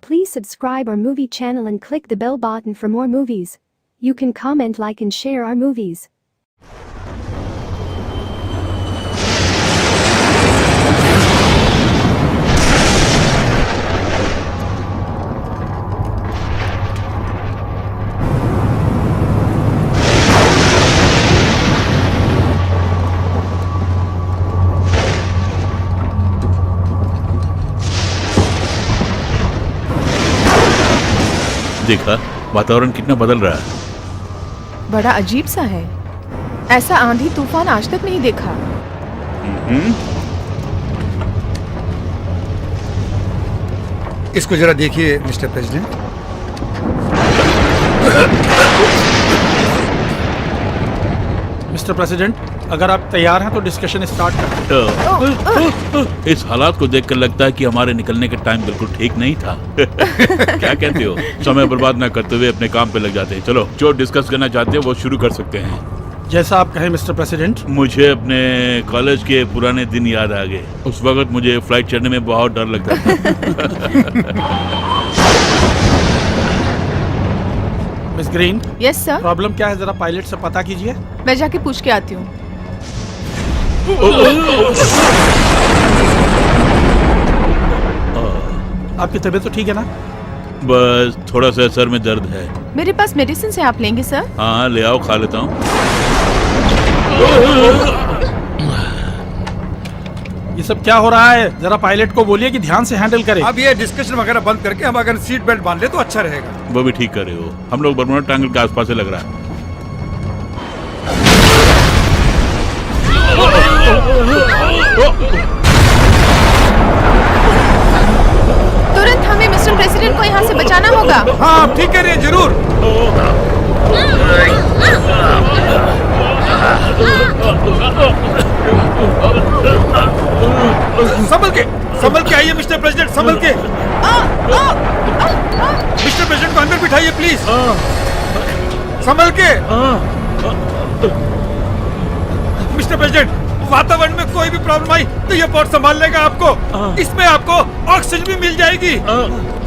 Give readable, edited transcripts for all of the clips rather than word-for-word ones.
Please subscribe our movie channel and click the bell button for more movies. You can comment, like and share our movies. देखा, वातावरण कितना बदल रहा है। बड़ा अजीब सा है। ऐसा आंधी तूफान आज तक नहीं देखा। इसको जरा देखिए मिस्टर प्रेसिडेंट। मिस्टर प्रेसिडेंट, अगर आप तैयार हैं तो डिस्कशन स्टार्ट करें। इस हालात को देखकर लगता है कि हमारे निकलने का टाइम बिल्कुल ठीक नहीं था। क्या कहते हो? समय बर्बाद न करते हुए अपने काम पे लग जाते हैं। चलो, जो डिस्कस करना चाहते हैं वो शुरू कर सकते हैं। जैसा आप कहें मिस्टर प्रेसिडेंट। मुझे अपने कॉलेज के पुराने दिन याद आ गए। उस वक्त मुझे फ्लाइट चढ़ने में बहुत डर लगता था। Miss green. Yes sir. Problem क्या है, जरा पायलट से पता कीजिए। मैं जाके पूछ के आती हूँ। आपकी तबीयत तो ठीक है ना? बस थोड़ा सा सर में दर्द है। मेरे पास मेडिसिन है, आप लेंगे सर? हाँ ले आओ, खा लेता हूँ। ये सब क्या हो रहा है? जरा पायलट को बोलिए कि ध्यान से हैंडल करे। अब ये डिस्कशन वगैरह बंद करके हम अगर सीट बेल्ट बांध ले तो अच्छा रहेगा। वो भी ठीक कर रहे हो। हम लोग बर्मुडा ट्रायंगल के आसपास से लग रहा है। तुरंत हमें मिस्टर प्रेसिडेंट को यहाँ से बचाना होगा। हाँ आप ठीक कह रहे हैं, जरूर। संभल के आइए मिस्टर प्रेसिडेंट, संभल के। मिस्टर प्रेसिडेंट को अंदर बिठाइए प्लीज। संभल के। मिस्टर प्रेसिडेंट, वातावरण में कोई भी प्रॉब्लम आई तो ये पोर्ट संभाल लेगा आपको। इसमें आपको ऑक्सीजन भी मिल जाएगी।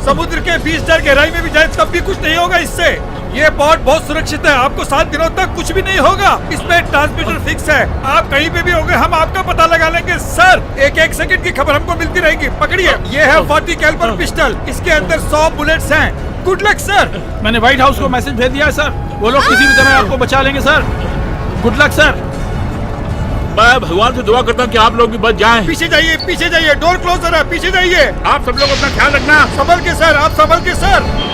समुद्र के 20 मीटर गहराई में भी जाए तब भी कुछ नहीं होगा इससे। ये पोर्ट बहुत सुरक्षित है, आपको 7 दिनों तक कुछ भी नहीं होगा। इसमें ट्रांसमीटर फिक्स है, आप कहीं पे भी होंगे हम आपका पता लगा लेंगे। सर, एक सेकंड की खबर हमको मिलती रहेगी। पकड़िए, ये है 40 कैलिबर पिस्टल, इसके अंदर 100 बुलेट्स हैं। Good luck sir. मैंने व्हाइट हाउस को मैसेज भेज दिया है सर, वो लोग किसी भी तरह आपको बचा लेंगे सर। Good luck sir. मैं भगवान से दुआ करता हूँ कि आप लोग भी बच जाएं। पीछे जाइए, डोर क्लोजर है, पीछे जाइए। आप सब लोग अपना ख्याल रखना। संभल के सर, आप संभल के सर।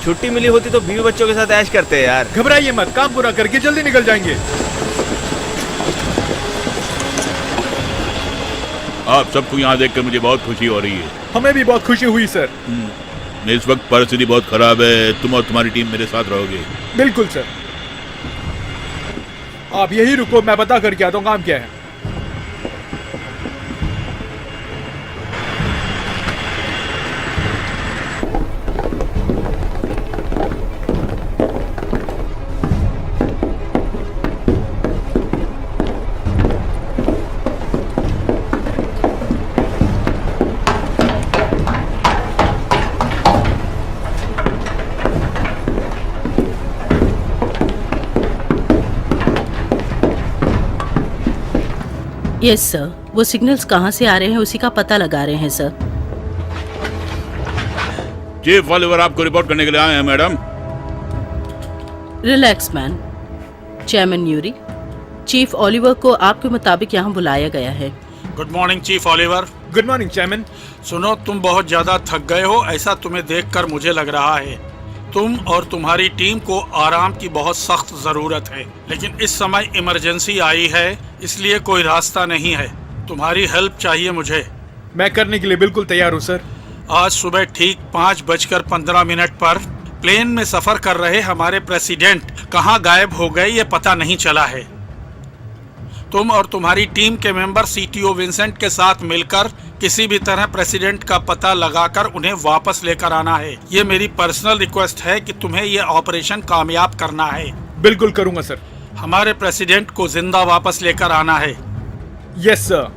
छुट्टी मिली होती तो बीवी बच्चों के साथ ऐश करते हैं यार। घबराइए मत, काम पूरा करके जल्दी निकल जाएंगे। आप सबको यहाँ देखकर मुझे बहुत खुशी हो रही है। हमें भी बहुत खुशी हुई सर। इस वक्त परिस्थिति बहुत खराब है, तुम और तुम्हारी टीम मेरे साथ रहोगे। बिल्कुल सर, आप यही रुको, मैं पता करके आता हूँ काम क्या है। यस सर, वो सिग्नल्स कहाँ से आ रहे हैं उसी का पता लगा रहे हैं सर। चीफ ओलिवर आपको रिपोर्ट करने के लिए आए हैं madam. Relax man. Chairman Newry, chief Oliver को आपके मुताबिक यहाँ बुलाया गया है। Good morning chief Oliver. Good morning chairman. सुनो, तुम बहुत ज्यादा थक गए हो, ऐसा तुम्हें देखकर मुझे लग रहा है। तुम और तुम्हारी टीम को आराम की बहुत सख्त जरूरत है, लेकिन इस समय इमरजेंसी आई है, इसलिए कोई रास्ता नहीं है। तुम्हारी हेल्प चाहिए मुझे। मैं करने के लिए बिल्कुल तैयार हूँ सर। आज सुबह ठीक 5:15 पर प्लेन में सफर कर रहे हमारे प्रेसिडेंट कहाँ गायब हो गए ये पता नहीं चला है। तुम और तुम्हारी टीम के मेंबर सीटीओ विंसेंट के साथ मिलकर किसी भी तरह प्रेसिडेंट का पता लगाकर उन्हें वापस लेकर आना है। ये मेरी पर्सनल रिक्वेस्ट है कि तुम्हें ये ऑपरेशन कामयाब करना है। बिल्कुल करूँगा सर। हमारे प्रेसिडेंट को जिंदा वापस लेकर आना है। Yes sir.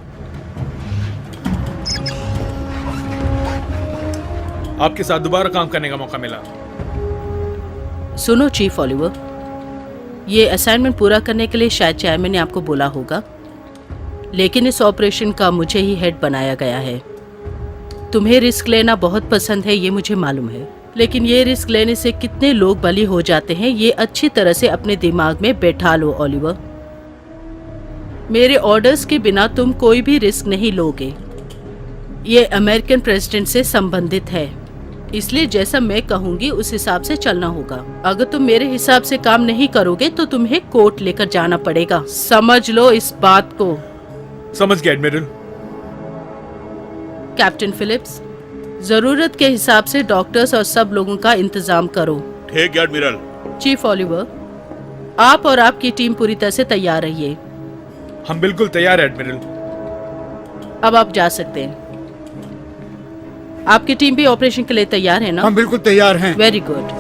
आपके साथ दोबारा काम करने का मौका मिला। सुनो चीफ ओलिवर, ये असाइनमेंट पूरा करने के लिए शायद चेयरमैन ने आपको बोला होगा, लेकिन इस ऑपरेशन का मुझे ही हेड बनाया गया है। तुम्हें रिस्क लेना बहुत पसंद है, ये मुझे मालूम है, लेकिन ये रिस्क लेने से कितने लोग बली हो जाते हैं ये अच्छी तरह से अपने दिमाग में बैठा लो ओलिवर। मेरे ऑर्डर्स के बिना तुम कोई भी रिस्क नहीं लोगे। ये अमेरिकन प्रेसिडेंट से संबंधित है, इसलिए जैसा मैं कहूंगी उस हिसाब से चलना होगा। अगर तुम मेरे हिसाब से काम नहीं करोगे तो तुम्हें कोर्ट लेकर जाना पड़ेगा। समझ लो इस बात को। समझ गया एडमिरल। कैप्टन फिलिप्स, जरूरत के हिसाब से डॉक्टर्स और सब लोगों का इंतजाम करो। ठीक है एडमिरल। चीफ ओलिवर, आप और आपकी टीम पूरी तरह से तैयार रहिए। हम बिल्कुल तैयार हैं एडमिरल। अब आप जा सकते हैं। आपकी टीम भी ऑपरेशन के लिए तैयार है ना? हम बिल्कुल तैयार हैं। Very good.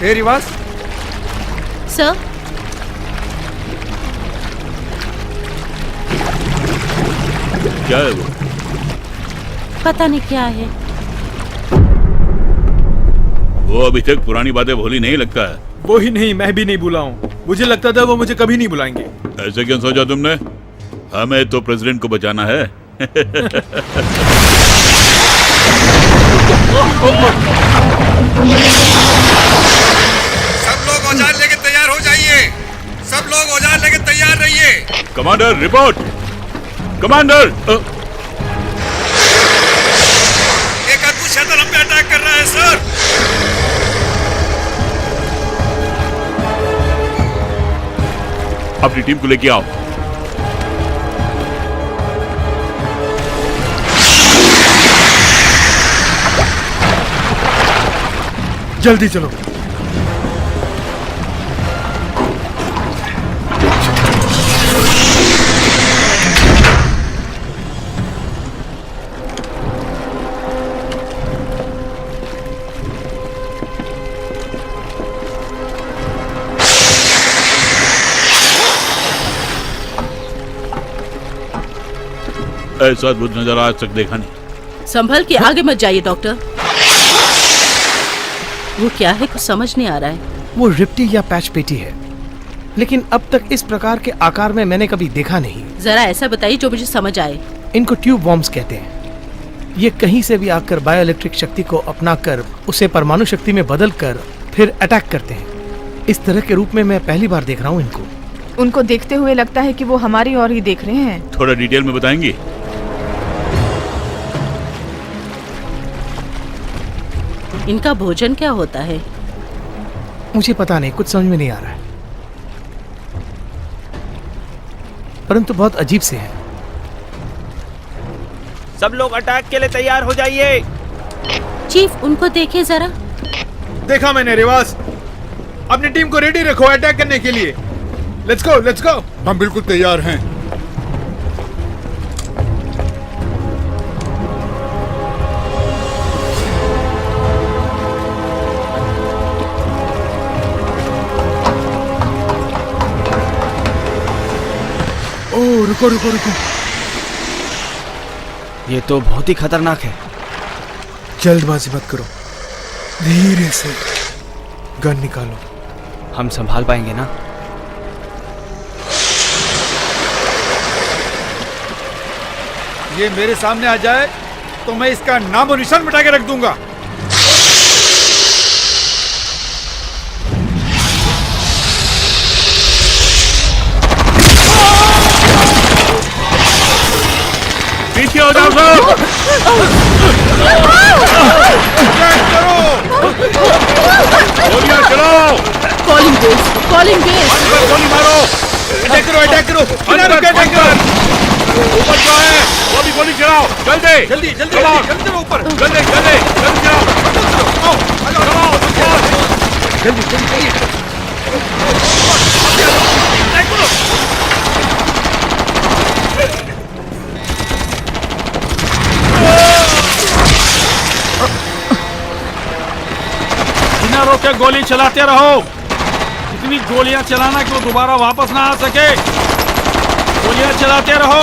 हे रिवाज, सर, क्या है वो? पता नहीं क्या है। वो अभी तक पुरानी बातें भूली नहीं लगता है। वो ही नहीं, मैं भी नहीं भूला हूँ। मुझे लगता था वो मुझे कभी नहीं बुलाएंगे। ऐसे क्यों सोचा तुमने? हमें तो प्रेसिडेंट को बचाना है। सब लोग औजार लेके तैयार हो जाइए। सब लोग औजार लेके तैयार रहिए। Commander report. कमांडर, एक अद्भुत शैतान हम पे अटैक कर रहा है सर। अपनी टीम को लेके आओ। जल्दी चलो। ऐसा अद्भुत नजारा आज तक देखा नहीं। संभल के आगे मत जाइए डॉक्टर। वो क्या है, कुछ समझ नहीं आ रहा है। वो रिप्टी या पैच पेटी है, लेकिन अब तक इस प्रकार के आकार में मैंने कभी देखा नहीं। जरा ऐसा बताइए जो मुझे समझ आए। इनको ट्यूब बॉम्ब्स कहते हैं। ये कहीं से भी आकर बायो इलेक्ट्रिक शक्ति को अपनाकर उसे परमाणु शक्ति में बदल कर फिर अटैक करते हैं। इस तरह के रूप में मैं पहली बार देख रहा हूँ इनको। उनको देखते हुए लगता है कि वो हमारी ओर ही देख रहे हैं। थोड़ा डिटेल में बताएंगे? इनका भोजन क्या होता है? मुझे पता नहीं, कुछ समझ में नहीं आ रहा है, परंतु बहुत अजीब से है। सब लोग अटैक के लिए तैयार हो जाइए। चीफ, उनको देखिए जरा। देखा मैंने रिवाज। अपनी टीम को रेडी रखो अटैक करने के लिए। लेट्स गो, लेट्स गो। हम बिल्कुल तैयार हैं। ओ रुको रुको रुको। ये तो बहुत ही खतरनाक है। जल्दबाजी मत करो, धीरे से गन निकालो। हम संभाल पाएंगे ना? ये मेरे सामने आ जाए तो मैं इसका नामो निशान मिटा के रख दूंगा। पीछे हो जाओ सब। गोलियां चलाओ। Calling base, calling base. गोली मारो। अटैक करो, अटैक करो। अटैक करो। ऊपर जो है वो भी गोली चलाओ। जल्दी जल्दी जल्दी चलाओ। जल्दी चलो ऊपर। जल्दी जल्दी जल्दी चलाओ। जल्दी जल्दी अटैक करो। बिना रोके गोली चलाते रहो। इतनी गोलियां चलाना कि वो दोबारा वापस ना आ सके। गोलियां चलाते रहो।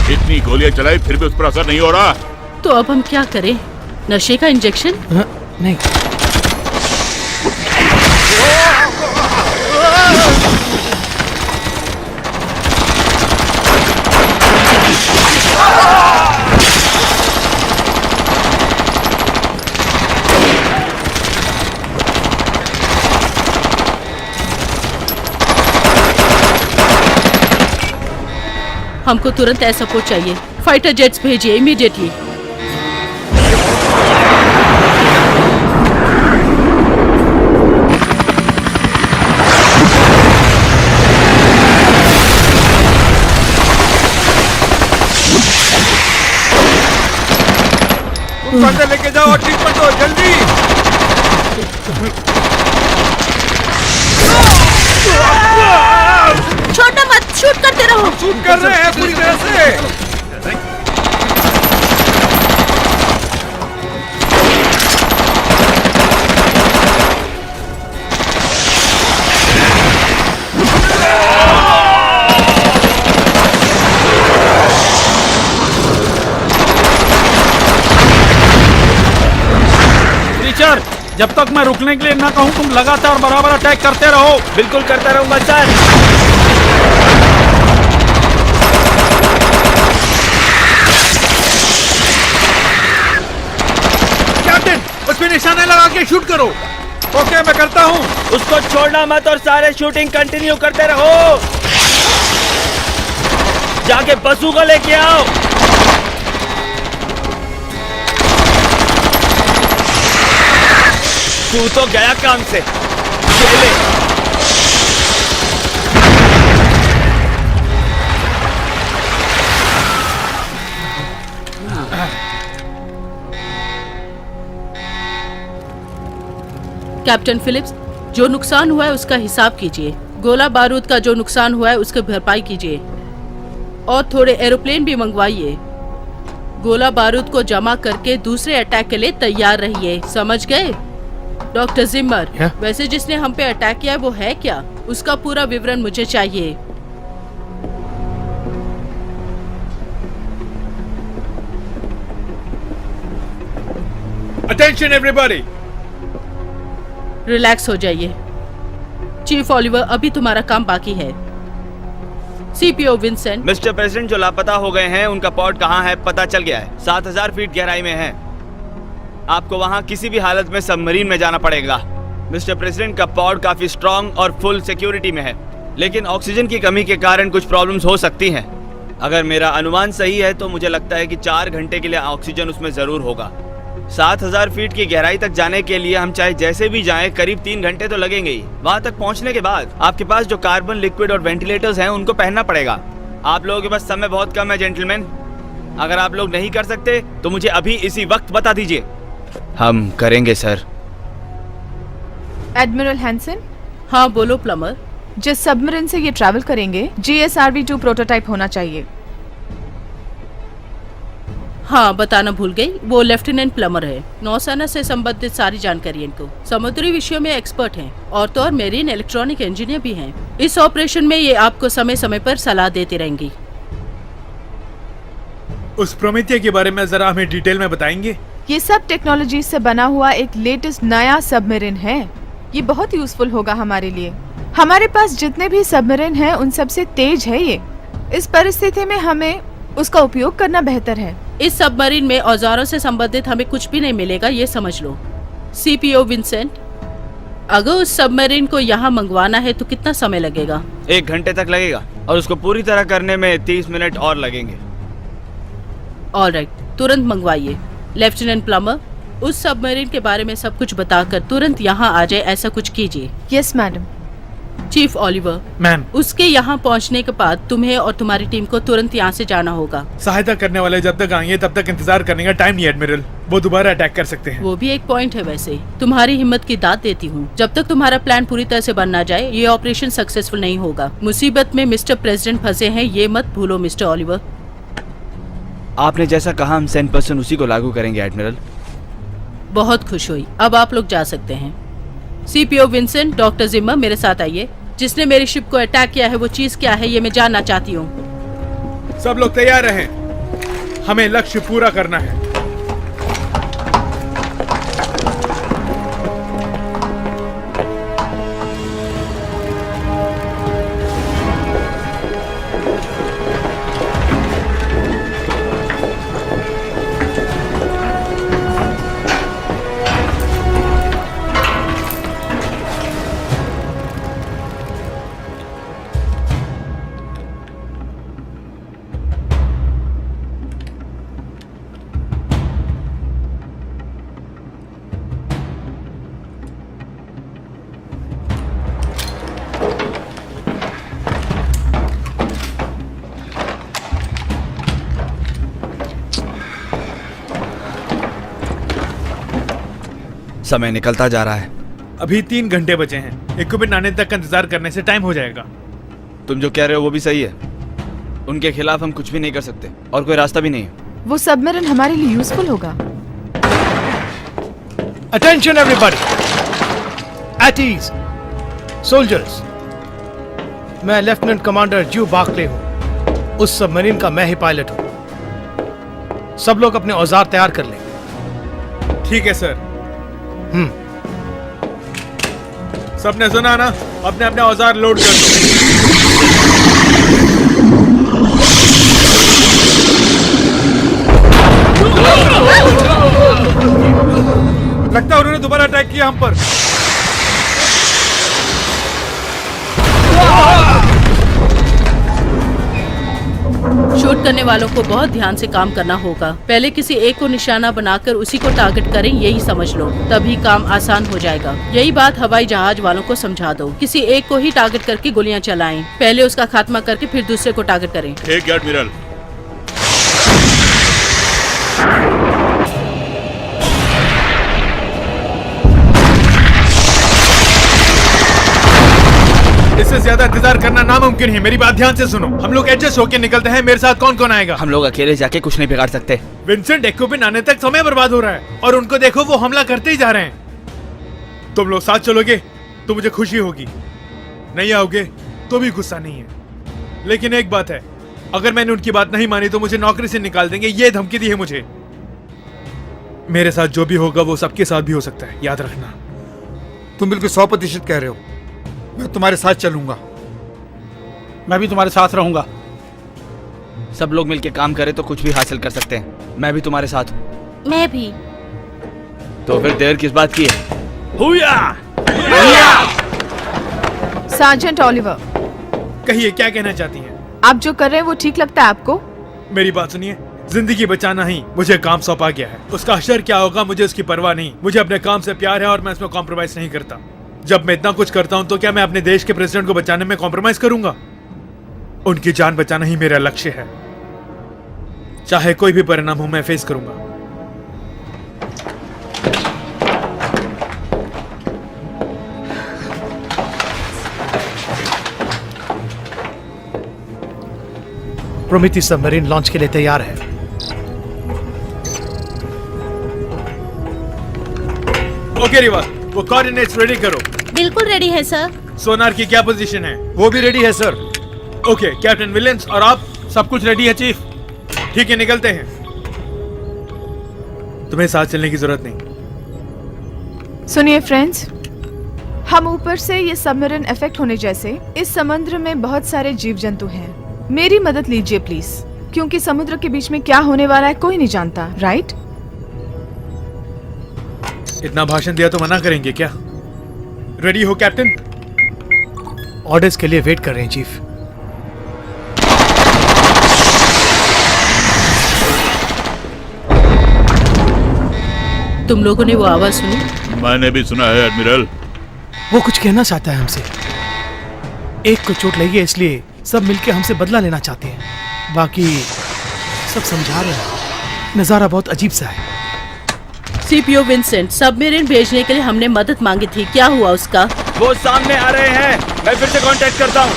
इतनी गोलियां चलाई फिर भी उस पर असर नहीं हो रहा। तो अब हम क्या करें? नशे का इंजेक्शन? नहीं, हमको तुरंत एयर सपोर्ट चाहिए। फाइटर जेट्स भेजिए इमीडिएटली। ऊपर लेके जाओ और ट्रीटमेंट दो जल्दी। छोड़ना मत, शूट करते रहो। शूट कर रहे हैं पूरी तरह से। टीचर, जब तक मैं रुकने के लिए ना कहूं तुम लगातार बराबर अटैक करते रहो। बिल्कुल करता रहूंगा सर। कैप्टन, उसमें निशाना लगा के शूट करो। ओके, मैं करता हूँ। उसको छोड़ना मत और सारे शूटिंग कंटिन्यू करते रहो। जाके बसूका लेके आओ। तू तो गया काम से। ये ले। कैप्टन फिलिप्स, जो नुकसान हुआ है उसका हिसाब कीजिए। गोला बारूद का जो नुकसान हुआ है उसकी भरपाई कीजिए और थोड़े एरोप्लेन भी मंगवाइए। गोला बारूद को जमा करके दूसरे अटैक के लिए तैयार रहिए, समझ गए? डॉक्टर जिम्मर, वैसे जिसने हम पे अटैक किया है वो है क्या? उसका पूरा विवरण मुझे चाहिए। Attention everybody. रिलैक्स हो जाइए। चीफ ओलिवर, अभी तुम्हारा काम बाकी है। CPO Vincent. मिस्टर प्रेसिडेंट, जो लापता हो गए हैं उनका पॉड कहाँ है पता चल गया है। 7000 फीट गहराई में है। आपको वहाँ किसी भी हालत में सबमरीन में जाना पड़ेगा। मिस्टर प्रेसिडेंट का पॉड काफी स्ट्रॉन्ग और फुल सिक्योरिटी में है, लेकिन ऑक्सीजन की कमी के कारण कुछ प्रॉब्लम्स हो सकती हैं। अगर मेरा अनुमान सही है तो मुझे लगता है कि 4 घंटे के लिए ऑक्सीजन उसमें जरूर होगा। 7000 फीट की गहराई तक जाने के लिए हम चाहे जैसे भी जाएं करीब 3 घंटे तो लगेंगे ही। वहां तक पहुंचने के बाद आपके पास जो कार्बन लिक्विड और वेंटिलेटर्स हैं उनको पहनना पड़ेगा। आप लोगों के पास समय बहुत कम है जेंटलमैन। अगर आप लोग नहीं कर सकते तो मुझे अभी इसी वक्त बता दीजिए। हम करेंगे सर। Admiral Hansen. हाँ बोलो प्लमर। जिस सबमरीन से ये ट्रैवल करेंगे GSRV-2 प्रोटोटाइप होना चाहिए। हाँ, बताना भूल गई, वो लेफ्टिनेंट प्लमर है। नौसेना से संबंधित सारी जानकारी इनको, समुद्री विषयों में एक्सपर्ट हैं और तो और मेरीन इलेक्ट्रॉनिक इंजीनियर भी हैं। इस ऑपरेशन में ये आपको समय समय पर सलाह देती रहेंगी। उस प्रोमेथिया के बारे में जरा हमें डिटेल में बताएंगे? ये सब टेक्नोलॉजी से बना हुआ एक लेटेस्ट नया सबमरीन है। ये बहुत यूजफुल होगा हमारे लिए। हमारे पास जितने भी सबमरीन हैं उन सबसे तेज है ये। इस परिस्थिति में हमें उसका उपयोग करना बेहतर है। इस सबमरीन में औजारों से संबंधित हमें कुछ भी नहीं मिलेगा, ये समझ लो। सीपीओ विंसेंट, अगर उस सबमरीन को यहाँ मंगवाना है तो कितना समय लगेगा? 1 घंटे तक लगेगा और उसको पूरी तरह करने में 30 मिनट और लगेंगे। ऑलराइट, तुरंत मंगवाइए। लेफ्टिनेंट प्लमर, उस सबमरीन के बारे में सब कुछ बताकर तुरंत यहाँ आ जाए, ऐसा कुछ कीजिए। Yes madam. Chief Oliver, ma'am, उसके यहाँ पहुँचने के बाद तुम्हें और तुम्हारी टीम को तुरंत यहाँ से जाना होगा। सहायता करने वाले जब तक आएंगे तब तक इंतजार करने का टाइम नहीं एडमिरल। वो दोबारा अटैक कर सकते हैं। वो भी एक पॉइंट है। वैसे तुम्हारी हिम्मत की दाद देती हूँ। जब तक तुम्हारा प्लान पूरी तरह से बन ना जाए ये ऑपरेशन सक्सेसफुल नहीं होगा। मुसीबत में मिस्टर प्रेसिडेंट फंसे हैं, ये मत भूलो मिस्टर ओलिवर। आपने जैसा कहा हम 100% उसी को लागू करेंगे एडमिरल। बहुत खुश हुई। अब आप लोग जा सकते हैं। सीपीओ विंसेंट, डॉक्टर जिम्मर, मेरे साथ आइए। जिसने मेरी शिप को अटैक किया है वो चीज क्या है ये मैं जानना चाहती हूँ। सब लोग तैयार रहें, हमें लक्ष्य पूरा करना है। समय निकलता जा रहा है। अभी 3 घंटे बचे हैं। इक्विपमेंट आने तक का इंतजार करने से टाइम हो जाएगा। तुम जो कह रहे हो वो भी सही है। उनके खिलाफ हम कुछ भी नहीं कर सकते और कोई रास्ता भी नहीं है। वो सबमरीन हमारे लिए यूजफुल होगा। Attention everybody, at ease soldiers. मैं लेफ्टिनेंट कमांडर ज्यू बार्कले हूं। उस सबमरीन का मैं ही पायलट हूं। सब लोग अपने औजार तैयार कर लें। ठीक है सर। सबने सुना ना? अपने अपने औजार लोड कर दो। लगता है उन्होंने दोबारा अटैक किया हम पर। शूट करने वालों को बहुत ध्यान से काम करना होगा। पहले किसी एक को निशाना बनाकर उसी को टारगेट करें, यही समझ लो, तभी काम आसान हो जाएगा। यही बात हवाई जहाज वालों को समझा दो। किसी एक को ही टारगेट करके गोलियां चलाएं। पहले उसका खात्मा करके फिर दूसरे को टारगेट करें। ठीक है एडमिरल। इससे ज्यादा इंतजार करना नामुमकिन है। मेरी बात ध्यान से सुनो। हम लोग एडजस्ट होकर निकलते हैं। मेरे साथ कौन कौन आएगा? हम लोग अकेले जाके कुछ नहीं बिगाड़ सकते। विंसेंट, इक्विपमेंट आने तक समय बर्बाद हो रहा है और उनको देखो वो हमला करते ही जा रहे हैं। तुम लोग साथ चलोगे तो मुझे खुशी होगी, नहीं आओगे तो भी गुस्सा नहीं है। लेकिन एक बात है, अगर मैंने उनकी बात नहीं मानी तो मुझे नौकरी से निकाल देंगे, ये धमकी दी है मुझे। मेरे साथ जो भी होगा वो सबके साथ भी हो सकता है, याद रखना। तुम बिल्कुल 100% कह रहे हो। मैं तुम्हारे साथ चलूंगा। मैं भी तुम्हारे साथ रहूंगा। सब लोग मिलके काम करें तो कुछ भी हासिल कर सकते हैं। मैं भी तुम्हारे साथ हूँ। मैं भी। तो फिर देर किस बात की है? हुया! सार्जेंट ओलिवर, कहिए क्या कहना चाहती हैं? आप जो कर रहे हैं वो ठीक लगता है आपको? मेरी बात सुनिए, जिंदगी बचाना ही मुझे काम सौंपा गया है। उसका अशर क्या होगा मुझे उसकी परवाह नहीं। मुझे अपने काम से प्यार है और मैं इसमें कॉम्प्रोमाइज नहीं करता। जब मैं इतना कुछ करता हूं तो क्या मैं अपने देश के प्रेसिडेंट को बचाने में कॉम्प्रोमाइज करूंगा? उनकी जान बचाना ही मेरा लक्ष्य है। चाहे कोई भी परिणाम हो मैं फेस करूंगा। प्रोमेथियस सबमरीन लॉन्च के लिए तैयार है। ओके रिवा, वो कोऑर्डिनेट्स रेडी करो। बिल्कुल रेडी है सर। सोनार की क्या पोजीशन है? वो भी रेडी है सर। ओके, कैप्टन विलियम्स और आप? सब कुछ रेडी है चीफ। ठीक है, निकलते हैं। तुम्हें साथ चलने की जरूरत नहीं। सुनिए फ्रेंड्स, हम ऊपर से ये सबमरीन इफेक्ट होने जैसे इस समुद्र में बहुत सारे जीव जंतु हैं। मेरी मदद लीजिए प्लीज, क्योंकि समुद्र के बीच में क्या होने वाला है कोई नहीं जानता, राइट? इतना भाषण दिया तो मना करेंगे क्या? रेडी हो कैप्टन? ऑर्डर्स के लिए वेट कर रहे हैं चीफ। तुम लोगों ने वो आवाज सुनी? मैंने भी सुना है एडमिरल। वो कुछ कहना चाहता है हमसे। एक को चोट लगी है इसलिए सब मिलके हमसे बदला लेना चाहते हैं। बाकी सब समझा रहे हैं। नजारा बहुत अजीब सा है। सीपीओ विंसेंट, सबमरीन भेजने के लिए हमने मदद मांगी थी, क्या हुआ उसका? वो सामने आ रहे हैं। मैं फिर से कांटेक्ट करता हूँ।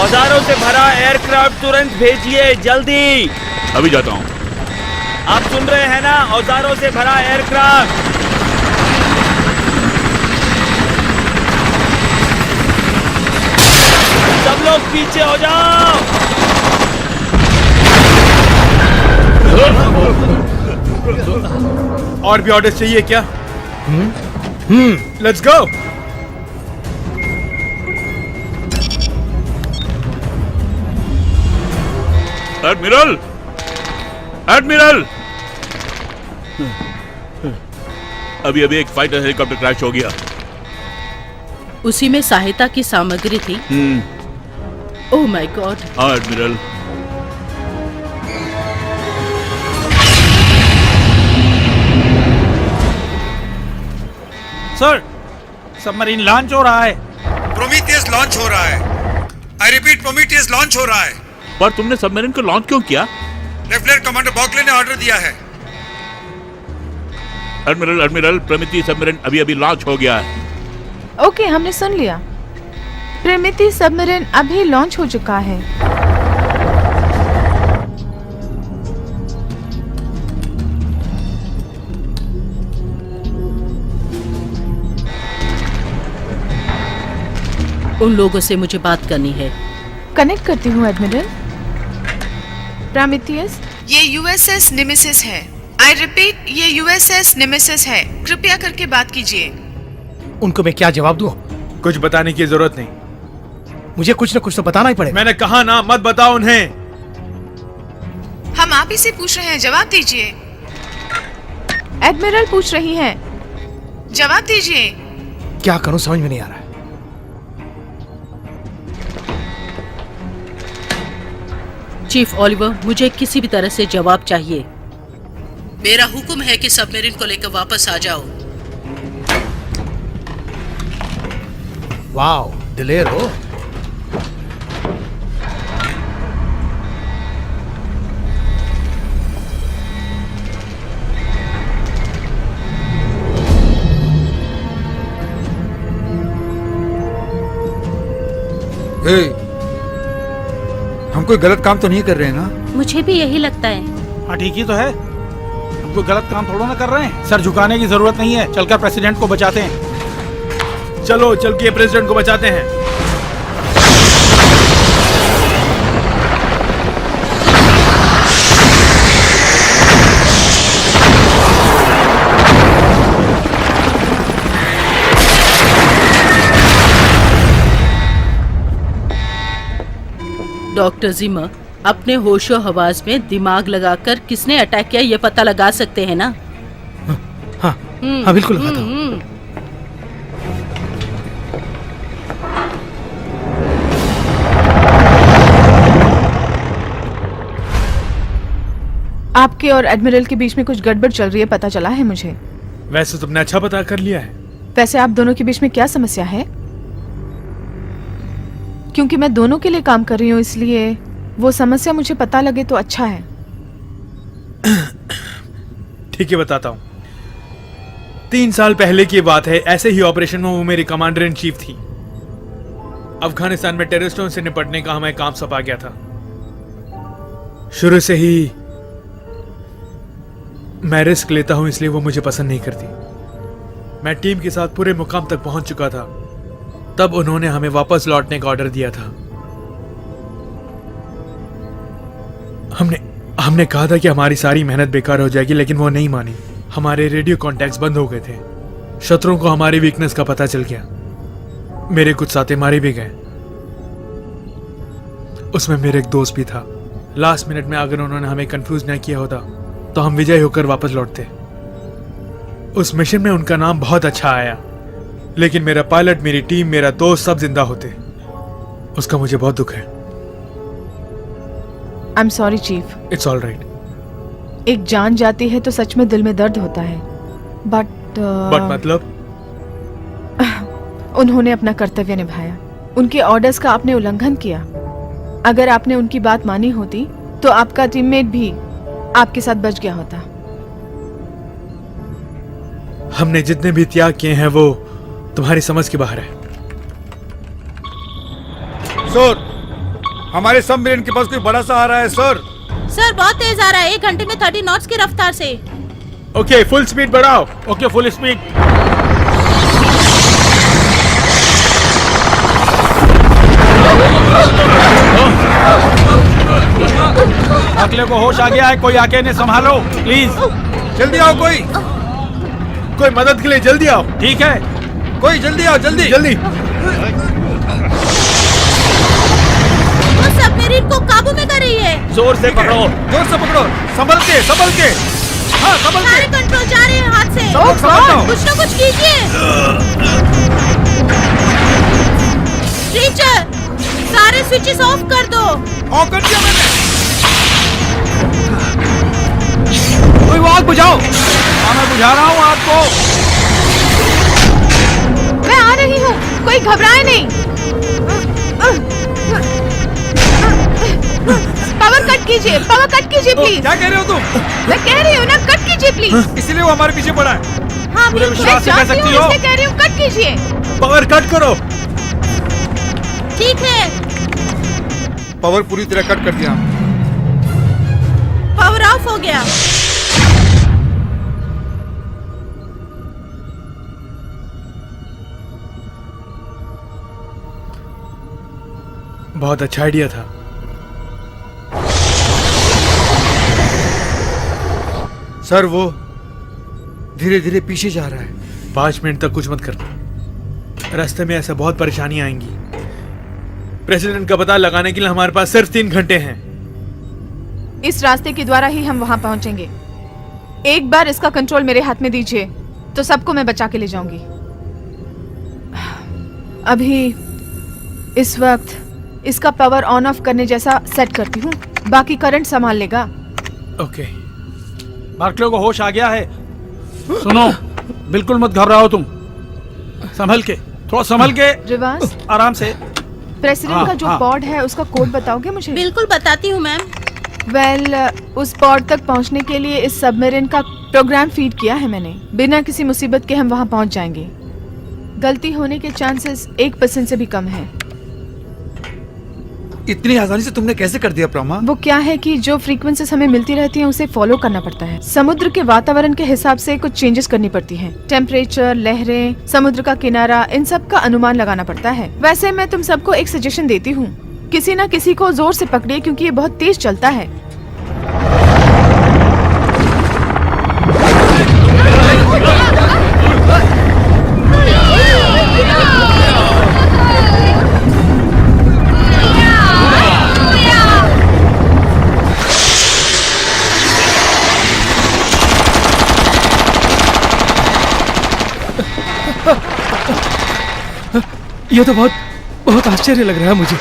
औजारों से भरा एयरक्राफ्ट तुरंत भेजिए, जल्दी। अभी जाता हूँ। आप सुन रहे हैं ना? औजारों से भरा एयरक्राफ्ट। सब लोग पीछे हो जाओ। और भी ऑर्डर्स चाहिए क्या? Let's go. एडमिरल, एडमिरल, अभी एक फाइटर हेलीकॉप्टर क्रैश हो गया। उसी में सहायता की सामग्री थी। Oh my God. हाँ एडमिरल। सर, सबमरीन लॉन्च हो रहा है। प्रोमीथियस लॉन्च हो रहा है। आई रिपीट, प्रोमीथियस लॉन्च हो रहा है। पर तुमने सबमरीन को लॉन्च क्यों किया? लेफ्टिनेंट कमांडर बॉकले ने ऑर्डर दिया है। एडमिरल, एडमिरल, प्रोमीथी सबमरीन अभी लॉन्च हो गया है। ओके, हमने सुन लिया। प्रोमीथी सबमरीन अभी लॉन्च हो चुका है। उन लोगों से मुझे बात करनी है। कनेक्ट करती हूँ एडमिरल। प्रोमीथियस, ये यूएसएस नेमेसिस है। आई रिपीट, ये यूएसएस नेमेसिस है। कृपया करके बात कीजिए। उनको मैं क्या जवाब दूं? कुछ बताने की जरूरत नहीं। मुझे कुछ न कुछ तो बताना ही पड़ेगा। मैंने कहा ना, मत बताओ उन्हें। हम आप ही से पूछ रहे हैं, जवाब दीजिए। एडमिरल पूछ रही हैं, जवाब दीजिए। क्या करूं समझ में नहीं आ रहा है। चीफ ओलिवर, मुझे किसी भी तरह से जवाब चाहिए। मेरा हुक्म है कि सबमरीन को लेकर वापस आ जाओ। वाओ, दिलेर हो। हम कोई गलत काम तो नहीं कर रहे हैं ना? मुझे भी यही लगता है। हाँ ठीक ही तो है, हम कोई गलत काम थोड़ा ना कर रहे हैं। सर झुकाने की जरूरत नहीं है, चलकर प्रेसिडेंट को बचाते हैं। चलो चल के प्रेसिडेंट को बचाते हैं। डॉक्टर जिमर, अपने होशो हवास में दिमाग लगाकर किसने अटैक किया ये पता लगा सकते हैं ना? हाँ, हाँ बिल्कुल लगाता हूँ। आपके और एडमिरल के बीच में कुछ गड़बड़ चल रही है, पता चला है मुझे। वैसे तुमने अच्छा पता कर लिया है। वैसे आप दोनों के बीच में क्या समस्या है? क्योंकि मैं दोनों के लिए काम कर रही हूँ, इसलिए वो समस्या मुझे पता लगे तो अच्छा है। ठीक है, बताता हूँ। 3 साल पहले की बात है। ऐसे ही ऑपरेशन में वो मेरी कमांडर इन चीफ थी। अफगानिस्तान में टेररिस्टों से निपटने का हमें काम सौंपा गया था। शुरू से ही मैं रिस्क लेता हूं, इसलिए वो मुझे पसंद नहीं करती। मैं टीम के साथ पूरे मुकाम तक पहुंच चुका था। तब उन्होंने हमें वापस लौटने का ऑर्डर दिया था। हमने कहा था कि हमारी सारी मेहनत बेकार हो जाएगी, लेकिन वो नहीं मानी। हमारे रेडियो कॉन्टैक्ट्स बंद हो गए थे। शत्रुओं को हमारी वीकनेस का पता चल गया। मेरे कुछ साथी मारे भी गए। उसमें मेरे एक दोस्त भी था। लास्ट मिनट में अगर उन्होंने हमें कंफ्यूज नहीं किया होता तो हम विजय होकर वापस लौटते। उस मिशन में उनका नाम बहुत अच्छा आया, लेकिन मेरा पायलट, मेरी टीम, मेरा दोस्त सब जिंदा होते। उसका मुझे बहुत दुख है। I am sorry chief. It's all right. एक जान जाती है तो सच में दिल में दर्द होता है, बट मतलब उन्होंने अपना कर्तव्य निभाया। उनके ऑर्डर्स का आपने उल्लंघन किया। अगर आपने उनकी बात मानी होती तो आपका टीममेट भी आपके साथ बच गया होता। हमने जितने भी त्याग किए हैं वो तुम्हारी समझ के बाहर है। सर, हमारे सबमरीन के पास कोई बड़ा सा आ रहा है सर। सर बहुत तेज आ रहा है, 1 घंटे में 30 नॉट्स की रफ्तार से। ओके, फुल स्पीड बढ़ाओ। Okay, full speed. अगले को होश आ गया है, कोई आके इन्हें संभालो प्लीज। जल्दी आओ, कोई मदद के लिए जल्दी आओ। ठीक है, कोई जल्दी आओ, जल्दी जल्दी। वो सबमरीन को काबू में कर रही है। जोर से पकड़ो। जोर से पकड़ो, संभल के। हाँ, संभल के। सारे कंट्रोल जा रहे हैं हाथ से। कुछ ना कुछ कीजिए। टीचर, सारे स्विचेस ऑफ कर दो। ऑफ कर दिया मैंने। कोई वो आग बुझाओ। हाँ, मैं बुझा रहा हूँ आपको। मैं आ रही हूँ, कोई घबराए नहीं। पावर कट कीजिए प्लीज। क्या कह रहे हो तुम? मैं कह रही हूँ ना, कट कीजिए प्लीज। इसलिए वो हमारे पीछे पड़ा है। हाँ, पूरे बिल्कुल। विश्वास से कह सकती हो। इसलिए कह रही हूँ, कट कीजिए। पावर कट करो। ठीक है, पावर पूरी तरह कट कर दिया। पावर ऑफ हो गया। बहुत अच्छा आइडिया था। सर, वो धीरे धीरे पीछे जा रहा है। 5 मिनट तक कुछ मत करना। रास्ते में ऐसा बहुत परेशानियां आएंगी। प्रेसिडेंट का पता लगाने के लिए हमारे पास सिर्फ 3 घंटे हैं। इस रास्ते के द्वारा ही हम वहां पहुंचेंगे। एक बार इसका कंट्रोल मेरे हाथ में दीजिए तो सबको मैं बचा के ले जाऊंगी। अभी इस वक्त इसका पावर ऑन ऑफ करने जैसा सेट करती हूँ, बाकी करंट संभाल लेगा। ओके। बार्कले को होश आ गया है। सुनो, बिल्कुल मत घबराओ तुम। संभल के, थोड़ा संभल के, रिवाज, आराम से। प्रेसिडेंट का जो हाँ। पॉड है उसका कोड बताओगे मुझे? बिल्कुल बताती हूँ मैम। वेल, उस पॉड तक पहुंचने के लिए इस सबमरीन का प्रोग्राम फीड किया है मैंने। बिना किसी मुसीबत के हम वहां पहुंच जाएंगे। गलती होने के चांसेस 1% से भी कम है। इतनी आसानी से तुमने कैसे कर दिया प्रमा? वो क्या है कि जो फ्रीक्वेंसीज हमें मिलती रहती हैं उसे फॉलो करना पड़ता है। समुद्र के वातावरण के हिसाब से कुछ चेंजेस करनी पड़ती हैं। टेम्परेचर, लहरें, समुद्र का किनारा, इन सब का अनुमान लगाना पड़ता है। वैसे मैं तुम सबको एक सजेशन देती हूँ, किसी न किसी को जोर से पकड़िए क्योंकि ये बहुत तेज चलता है। ये तो बहुत आश्चर्य लग रहा है मुझे।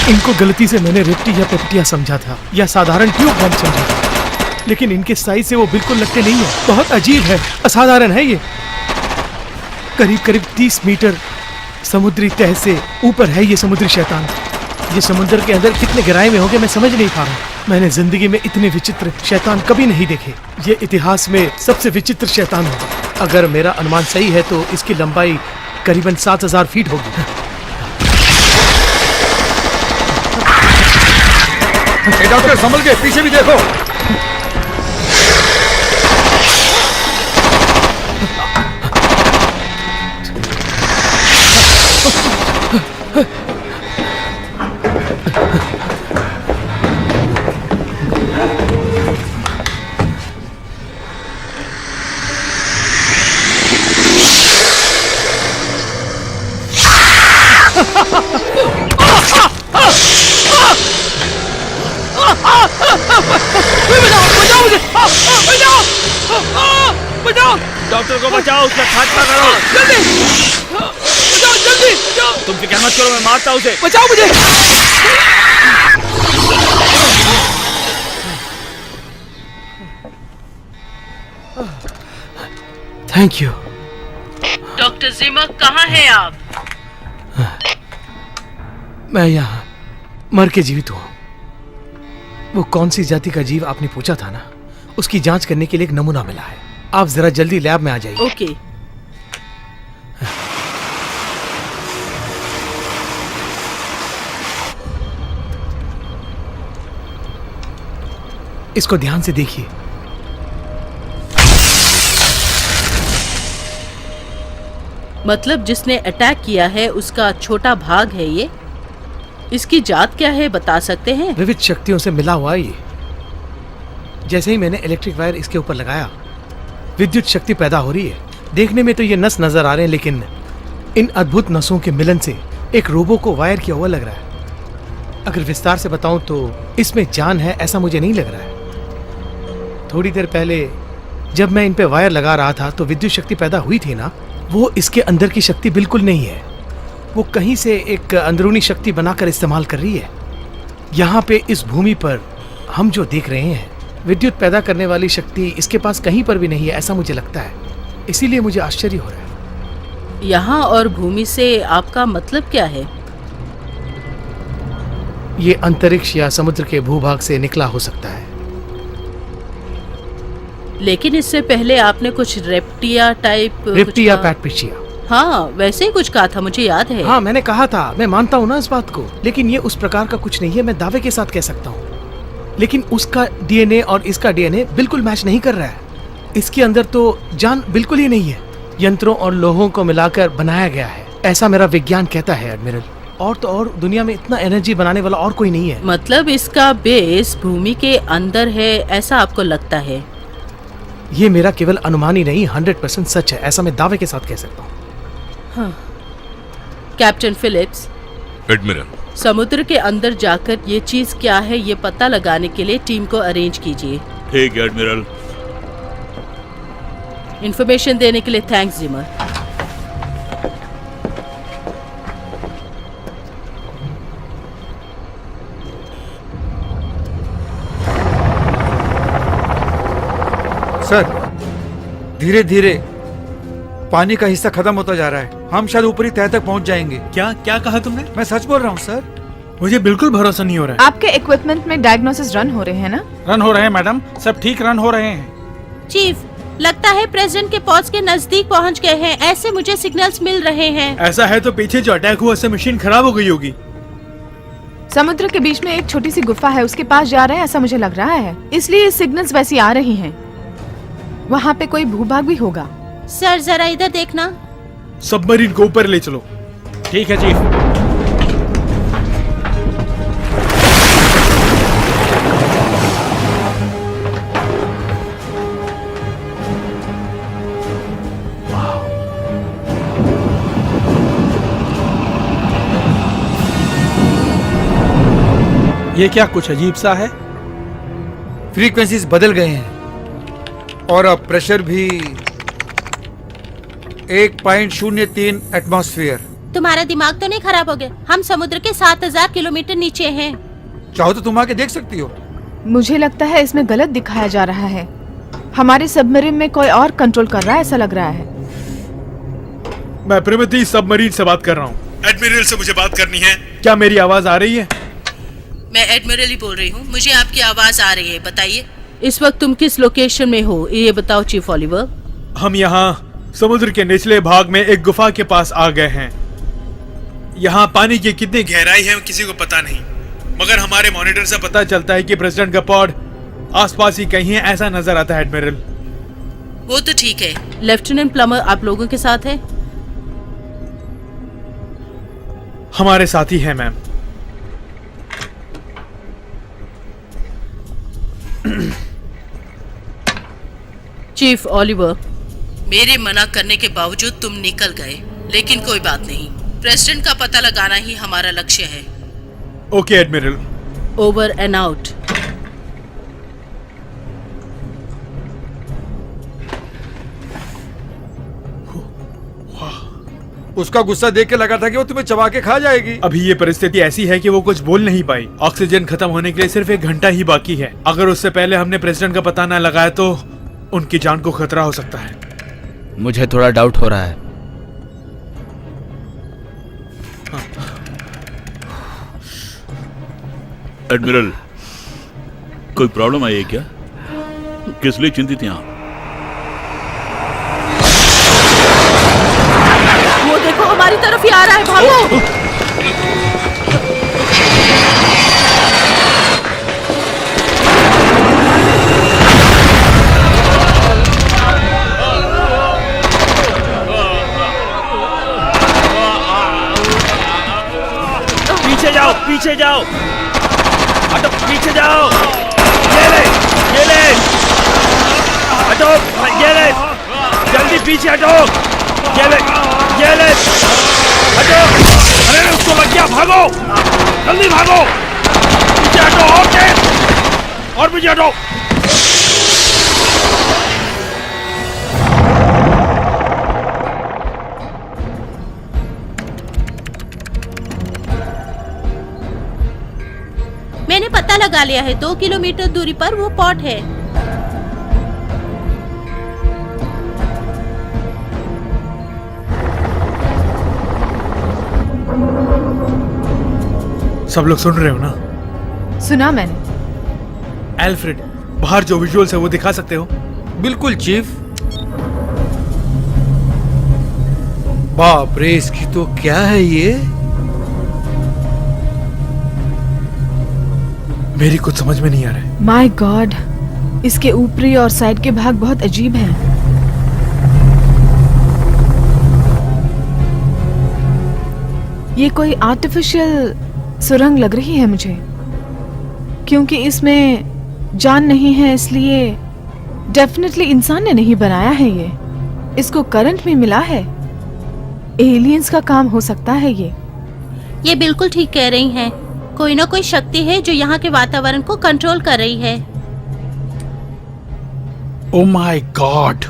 इनको गलती से मैंने रेप्टी या पेप्टिया समझा था या साधारण ट्यूब बम समझा था, लेकिन इनके साइज से वो बिल्कुल लगते नहीं है। बहुत अजीब है, असाधारण है ये। करीब करीब 30 मीटर समुद्री तह से ऊपर है ये समुद्री शैतान। ये समुद्र के अंदर कितने गहराई में होंगे मैं समझ नहीं पा रहा। मैंने जिंदगी में इतने विचित्र शैतान कभी नहीं देखे। ये इतिहास में सबसे विचित्र शैतान होगा। अगर मेरा अनुमान सही है तो इसकी लंबाई करीबन 7000 फीट होगी। डॉक्टर, संभल के, पीछे भी देखो। डॉक्टर को बचाओ, उसका खात्मा करो। जल्दी तुम फिक्र मत करो, मैं मारता हूँ उसे। बचाओ मुझे। Thank you. डॉक्टर जिमर, कहाँ हैं आप? मैं यहाँ मर के जीवित हूँ। वो कौन सी जाति का जीव आपने पूछा था ना, उसकी जांच करने के लिए एक नमूना मिला है। आप जरा जल्दी लैब में आ जाइए। ओके। इसको ध्यान से देखिए। मतलब जिसने अटैक किया है उसका छोटा भाग है ये? इसकी जात क्या है, बता सकते हैं? विविध शक्तियों से मिला हुआ ये। जैसे ही मैंने इलेक्ट्रिक वायर इसके ऊपर लगाया, विद्युत शक्ति पैदा हो रही है। देखने में तो ये नस नजर आ रहे हैं, लेकिन इन अद्भुत नसों के मिलन से एक रोबो को वायर किया हुआ लग रहा है। अगर विस्तार से बताऊं तो इसमें जान है, ऐसा मुझे नहीं लग रहा है। थोड़ी देर पहले जब मैं इन पे वायर लगा रहा था तो विद्युत शक्ति पैदा हुई थी ना, वो इसके अंदर की शक्ति बिल्कुल नहीं है। वो कहीं से एक अंदरूनी शक्ति बनाकर इस्तेमाल कर रही है। यहाँ पे इस भूमि पर हम जो देख रहे हैं, विद्युत पैदा करने वाली शक्ति इसके पास कहीं पर भी नहीं है, ऐसा मुझे लगता है। इसीलिए मुझे आश्चर्य हो रहा है। यहाँ और भूमि से आपका मतलब क्या है? ये अंतरिक्ष या समुद्र के भूभाग से निकला हो सकता है। लेकिन इससे पहले आपने कुछ रेप्टिया टाइप रेप्टिया पैटपिचिया, हाँ वैसे ही कुछ कहा था, मुझे याद है। हाँ मैंने कहा था, मैं मानता हूँ ना इस बात को, लेकिन ये उस प्रकार का कुछ नहीं है, मैं दावे के साथ कह सकता हूँ। लेकिन उसका डीएनए और इसका डीएनए बिल्कुल मैच नहीं कर रहा है। इसके अंदर तो जान बिल्कुल ही नहीं है, यंत्रों और लोहों को मिलाकर बनाया गया है, ऐसा मेरा विज्ञान कहता है एडमिरल। और तो और दुनिया में इतना एनर्जी बनाने वाला और कोई नहीं है। मतलब इसका बेस भूमि के अंदर है, ऐसा आपको लगता है? ये मेरा केवल अनुमान ही नहीं, 100% सच है, ऐसा मैं दावे के साथ कह सकता हूँ। हाँ। कैप्टन फिलिप्स, एडमिरल, समुद्र के अंदर जाकर ये चीज क्या है ये पता लगाने के लिए टीम को अरेंज कीजिए। ठीक है एडमिरल। इंफॉर्मेशन देने के लिए थैंक्स जिमर। सर, धीरे धीरे पानी का हिस्सा खत्म होता जा रहा है। हम शायद ऊपरी तह तक पहुंच जाएंगे। क्या क्या कहा तुमने? मैं सच बोल रहा हूँ सर। मुझे बिल्कुल भरोसा नहीं हो रहा है। आपके इक्विपमेंट में डायग्नोसिस रन हो रहे हैं ना? रन हो रहे हैं मैडम, सब ठीक रन हो रहे हैं। चीफ, लगता है प्रेसिडेंट के पॉज के नजदीक पहुंच गए हैं, ऐसे मुझे सिग्नल्स मिल रहे हैं। ऐसा है तो पीछे जो अटैक हुआ उससे मशीन खराब हो गई होगी। समुद्र के बीच में एक छोटी सी गुफा है, उसके पास जा रहे हैं ऐसा मुझे लग रहा है, इसलिए सिग्नल्स वैसी आ रही हैं। वहाँ पे कोई भूभाग भी होगा। सर जरा इधर देखना। सबमरीन को ऊपर ले चलो। ठीक है चीफ। ये क्या कुछ अजीब सा है? फ्रीक्वेंसीज बदल गए हैं और अब प्रेशर भी 1.03 एटमॉस्फेयर। तुम्हारा दिमाग तो नहीं खराब हो गया? हम समुद्र के 7000 किलोमीटर नीचे हैं। चाहो तो तुम आके देख सकती हो। मुझे लगता है इसमें गलत दिखाया जा रहा है। हमारे सबमरीन में कोई और कंट्रोल कर रहा है ऐसा लग रहा है। मैं प्रिमिति सबमरीन से बात कर रहा हूँ। एडमिरल से मुझे बात करनी है। क्या मेरी आवाज आ रही है? मैं एडमिरल ही बोल रही हूँ, मुझे आपकी आवाज आ रही है, बताइए। इस वक्त तुम किस लोकेशन में हो ये बताओ चीफ ओलिवर। हम यहाँ समुद्र के निचले भाग में एक गुफा के पास आ गए हैं। यहाँ पानी की कितनी गहराई है किसी को पता नहीं, मगर हमारे मॉनिटर से पता चलता है कि प्रेसिडेंट का पॉड आसपास ही कहीं है, ऐसा नजर आता है एडमिरल। वो तो ठीक है। लेफ्टिनेंट प्लमर आप लोगों के साथ है? हमारे साथी है मैम। चीफ ओलिवर, मेरे मना करने के बावजूद तुम निकल गए, लेकिन कोई बात नहीं, प्रेसिडेंट का पता लगाना ही हमारा लक्ष्य है। Okay admiral. Over and out. उसका गुस्सा देख के लगा था कि वो तुम्हें चबा के खा जाएगी। अभी ये परिस्थिति ऐसी है कि वो कुछ बोल नहीं पाई। ऑक्सीजन खत्म होने के लिए सिर्फ 1 घंटा ही बाकी है। अगर उससे पहले हमने प्रेसिडेंट का पता न लगाया तो उनकी जान को खतरा हो सकता है। मुझे थोड़ा डाउट हो रहा है। एडमिरल, कोई प्रॉब्लम आई है क्या? किस लिए चिंतित हैं आप? वो देखो हमारी तरफ ही आ रहा है, भागो। पीछे जाओ, पीछे जाओ, हटो, पीछे जाओ। ये ले, हटो, ये ले, जल्दी पीछे हटो। ये ले, हटो। अरे उसको लग गया, भागो, जल्दी भागो। पीछे हटो, और तेज, और पीछे हटो। मैंने पता लगा लिया है, 2 किलोमीटर दूरी पर वो पॉट है। सब लोग सुन रहे हो ना? सुना मैंने। एल्फ्रेड, बाहर जो विजुअल्स है वो दिखा सकते हो? बिल्कुल चीफ। बाप रे, इसकी तो क्या है ये? मेरी कुछ समझ में नहीं आ रहा है। माय गॉड, इसके ऊपरी और साइड के भाग बहुत अजीब हैं। ये कोई आर्टिफिशियल सुरंग लग रही है मुझे, क्योंकि इसमें जान नहीं है, इसलिए डेफिनेटली इंसान ने नहीं बनाया है ये। इसको करंट भी मिला है, एलियंस का काम हो सकता है ये बिल्कुल ठीक कह रही हैं। कोई ना कोई शक्ति है जो यहाँ के वातावरण को कंट्रोल कर रही है। ओ माय गॉड,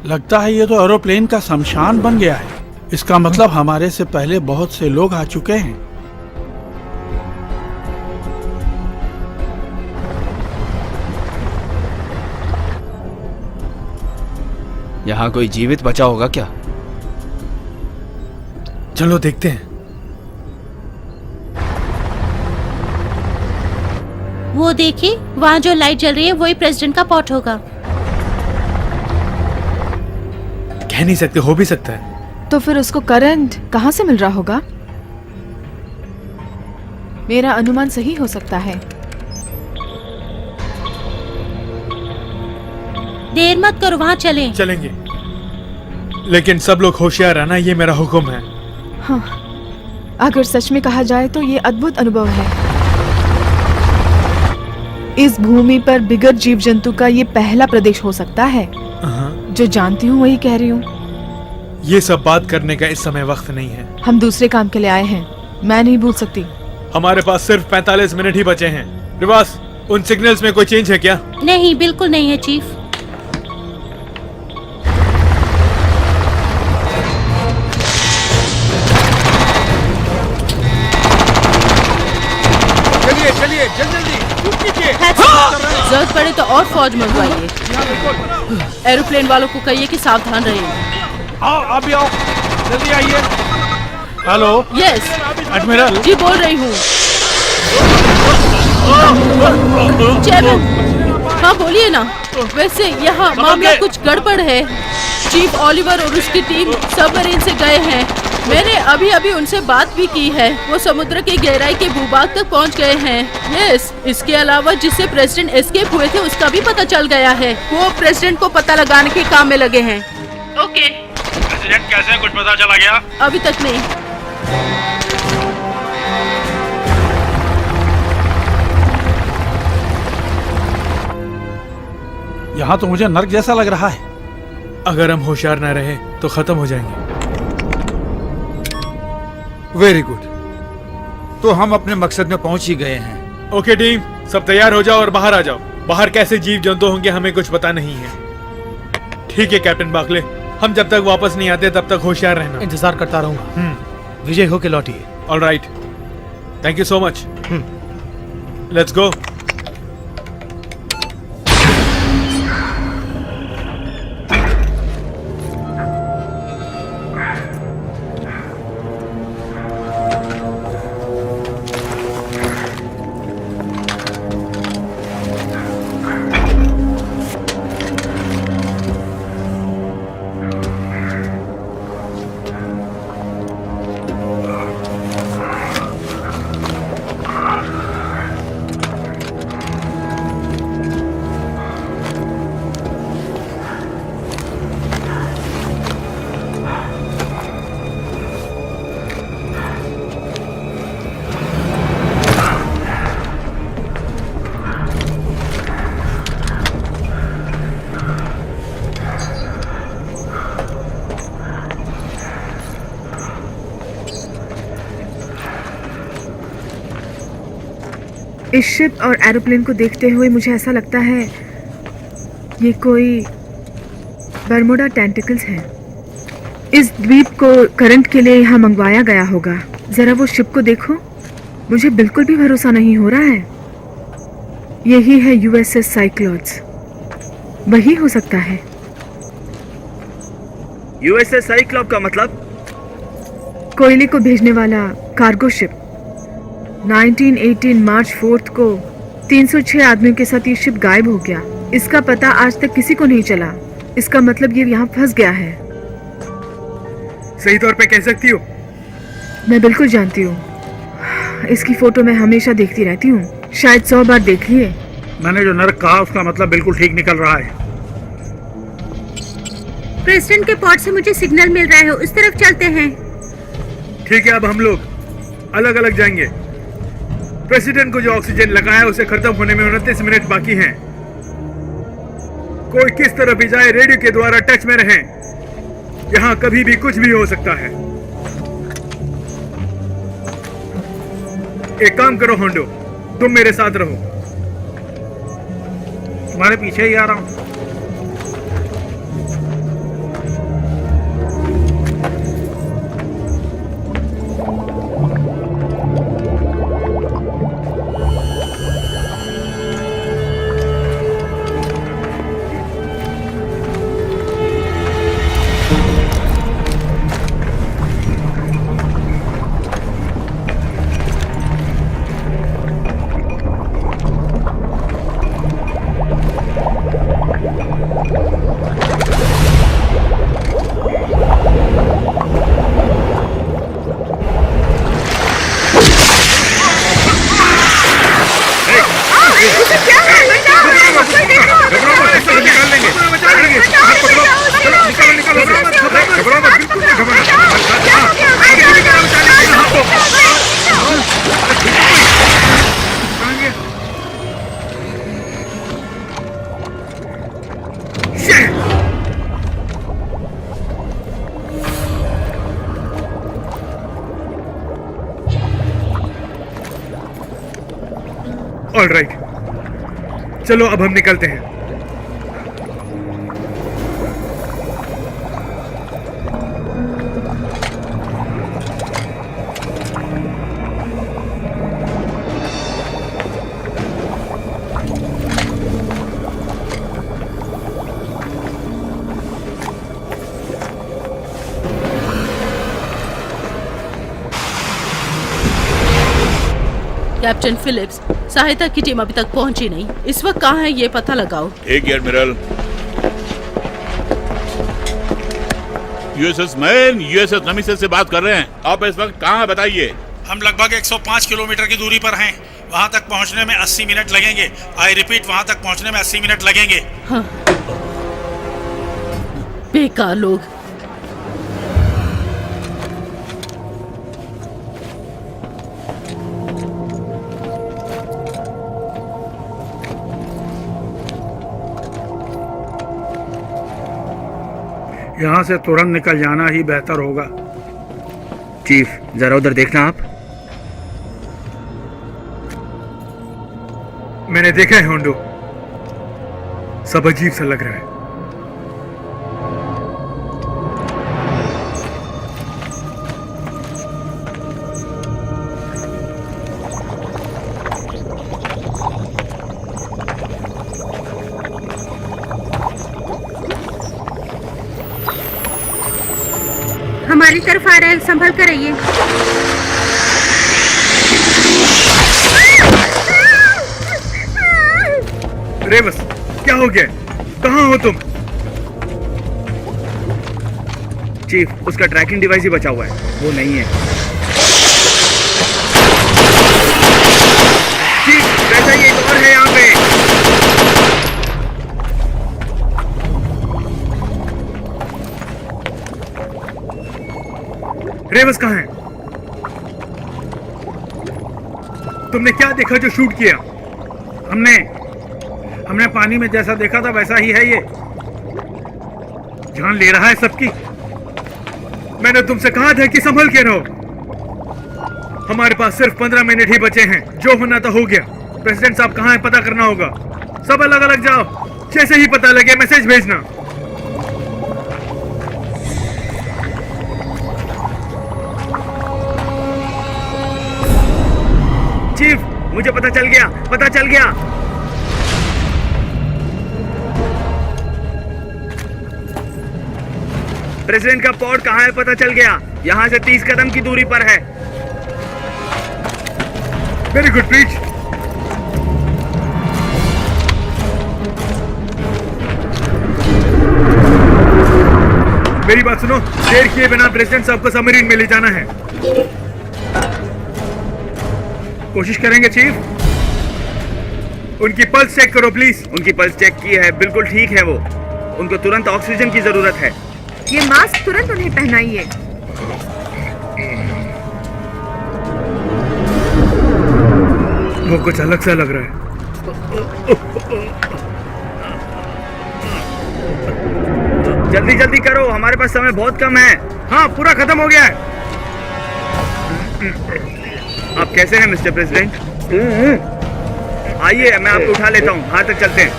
लगता है ये तो एरोप्लेन का शमशान बन गया है। इसका मतलब हमारे से पहले बहुत से लोग आ चुके हैं। यहाँ कोई जीवित बचा होगा क्या? चलो देखते हैं। वो देखिए, वहाँ जो लाइट जल रही है वही प्रेसिडेंट का पॉट होगा। कह नहीं सकते, हो भी सकता है। तो फिर उसको करंट कहाँ से मिल रहा होगा? मेरा अनुमान सही हो सकता है। देर मत करो, वहाँ चलें। चलेंगे, लेकिन सब लोग होशियार रहना, ये मेरा हुक्म है। हाँ, अगर सच में कहा जाए तो ये अद्भुत अनुभव है। इस भूमि पर बिगर जीव जंतु का ये पहला प्रदेश हो सकता है। जो जानती हूँ वही कह रही हूँ। ये सब बात करने का इस समय वक्त नहीं है। हम दूसरे काम के लिए आए हैं, मैं नहीं भूल सकती। हमारे पास सिर्फ 45 मिनट ही बचे हैं। रिवास, उन सिग्नल्स में कोई चेंज है क्या? नहीं, बिल्कुल नहीं है चीफ। चलिए, जल्दी जरूरत पड़े तो और फौज मंगवाइए। एरोप्लेन वालों को कहिए कि सावधान रहिए। आओ, आप भी आओ, जल्दी आइए। हेलो। यस एडमिरल जी, बोल रही हूँ। चेयरमैन, हाँ बोलिए ना। वैसे यहाँ मामला कुछ गड़बड़ है। चीफ ओलिवर और उसकी टीम सबमरीन से गए हैं। मैंने अभी अभी उनसे बात भी की है। वो समुद्र की गहराई के भूभाग तक पहुंच गए हैं। यस, इसके अलावा जिससे प्रेसिडेंट एस्केप हुए थे उसका भी पता चल गया है। वो प्रेसिडेंट को पता लगाने के काम में लगे हैं। ओके। प्रेसिडेंट कैसे, कुछ पता चला गया? अभी तक नहीं। यहाँ तो मुझे नर्क जैसा लग रहा है। अगर हम होशियार न रहे तो खत्म हो जाएंगे। वेरी गुड, तो हम अपने मकसद में पहुंच ही गए हैं। ओके टीम, सब तैयार हो जाओ और बाहर आ जाओ। बाहर कैसे जीव जंतु होंगे हमें कुछ पता नहीं है। ठीक है कैप्टन बाकले, हम जब तक वापस नहीं आते तब तक होशियार रहना। इंतजार करता रहूंगा। विजय होके लौटिए। Alright, thank you so much. Let's go. इस शिप और एरोप्लेन को देखते हुए मुझे ऐसा लगता है ये कोई बरमोडा टेंटिकल्स है। इस द्वीप को करंट के लिए यहाँ मंगवाया गया होगा। जरा वो शिप को देखो, मुझे बिल्कुल भी भरोसा नहीं हो रहा है। यही है यूएसएस साइक्लोड्स, वही हो सकता है। यूएसएस साइक्लॉप का मतलब? कोयले को भेजने वाला कार्गो शिप। 1918 मार्च 4 को 306 आदमियों के साथ ये शिप गायब हो गया। इसका पता आज तक किसी को नहीं चला। इसका मतलब ये यहाँ फंस गया है। सही तौर पे कह सकती हो? मैं बिल्कुल जानती हूँ। इसकी फोटो मैं हमेशा देखती रहती हूँ, शायद 100 बार देख ली है। मैंने जो नर्क कहा उसका मतलब बिल्कुल ठीक निकल रहा है। प्रेसिडेंट के पॉड से मुझे सिग्नल मिल रहा है, उस तरफ चलते हैं। ठीक है, अब हम लोग अलग अलग जाएंगे। प्रेसिडेंट को जो ऑक्सीजन लगाया है उसे खत्म होने में 29 मिनट बाकी हैं। कोई किस तरफ भी जाए रेडियो के द्वारा टच में रहें। यहाँ कभी भी कुछ भी हो सकता है। एक काम करो होंडो, तुम मेरे साथ रहो। तुम्हारे पीछे ही आ रहा हूँ। ऑलराइट, चलो अब हम निकलते हैं। कैप्टन फिलिप्स, सहायता की टीम अभी तक पहुंची नहीं। इस वक्त कहाँ है ये पता लगाओ। एक एडमिरल। यूएसएस मैन, यूएसएस नमीसर से बात कर रहे हैं। आप इस वक्त कहाँ हैं बताइए। हम लगभग 105 किलोमीटर की दूरी पर हैं। वहाँ तक पहुँचने में 80 मिनट लगेंगे। आई रिपीट, वहाँ तक पहुँचने में 80 मिनट लगेंगे। हाँ। बेकार लोग। यहाँ से तुरंत निकल जाना ही बेहतर होगा। चीफ, जरा उधर देखना आप। मैंने देखा है होंडो, सब अजीब सा लग रहा है। हमारी तरफ आ रहा है, संभल कर रहिए। रेवस, क्या हो गया? कहाँ हो तुम? चीफ, उसका ट्रैकिंग डिवाइस ही बचा हुआ है, वो नहीं है। चीफ, वैसा ही एक और है यहाँ पे। रेवस कहाँ है? तुमने क्या देखा जो शूट किया? हमने पानी में जैसा देखा था वैसा ही है ये। जान ले रहा है सबकी। मैंने तुमसे कहा था कि संभल के रहो। हमारे पास सिर्फ 15 मिनट ही बचे हैं। जो होना था हो गया। प्रेसिडेंट साहब कहाँ है पता करना होगा। सब अलग अलग जाओ। जैसे ही पता लगे मैसेज भेजना। चीफ, मुझे पता चल गया। प्रेसिडेंट का पॉड कहाँ है पता चल गया। यहाँ से 30 कदम की दूरी पर है। Very good preach. मेरी बात सुनो, देर किए बिना प्रेसिडेंट साहब को सबमरीन में ले जाना है। कोशिश करेंगे चीफ। उनकी पल्स चेक करो प्लीज। उनकी पल्स चेक की है, बिल्कुल ठीक है वो। उनको तुरंत ऑक्सीजन की जरूरत है। ये मास्क तुरंत उन्हें पहनाइए। वो कुछ अलग सा लग रहा है। जल्दी जल्दी करो, हमारे पास समय बहुत कम है। हाँ, पूरा खत्म हो गया है। आप कैसे हैं मिस्टर प्रेसिडेंट? आइए, मैं आपको उठा लेता हूँ। हाथ तक चलते हैं।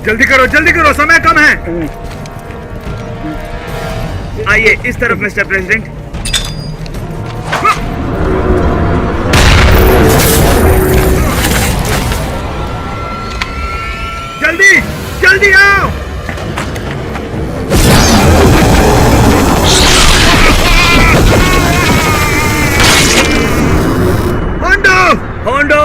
जल्दी करो, समय कम है। आइए इस तरफ मिस्टर प्रेसिडेंट। जल्दी आओ। होंडो।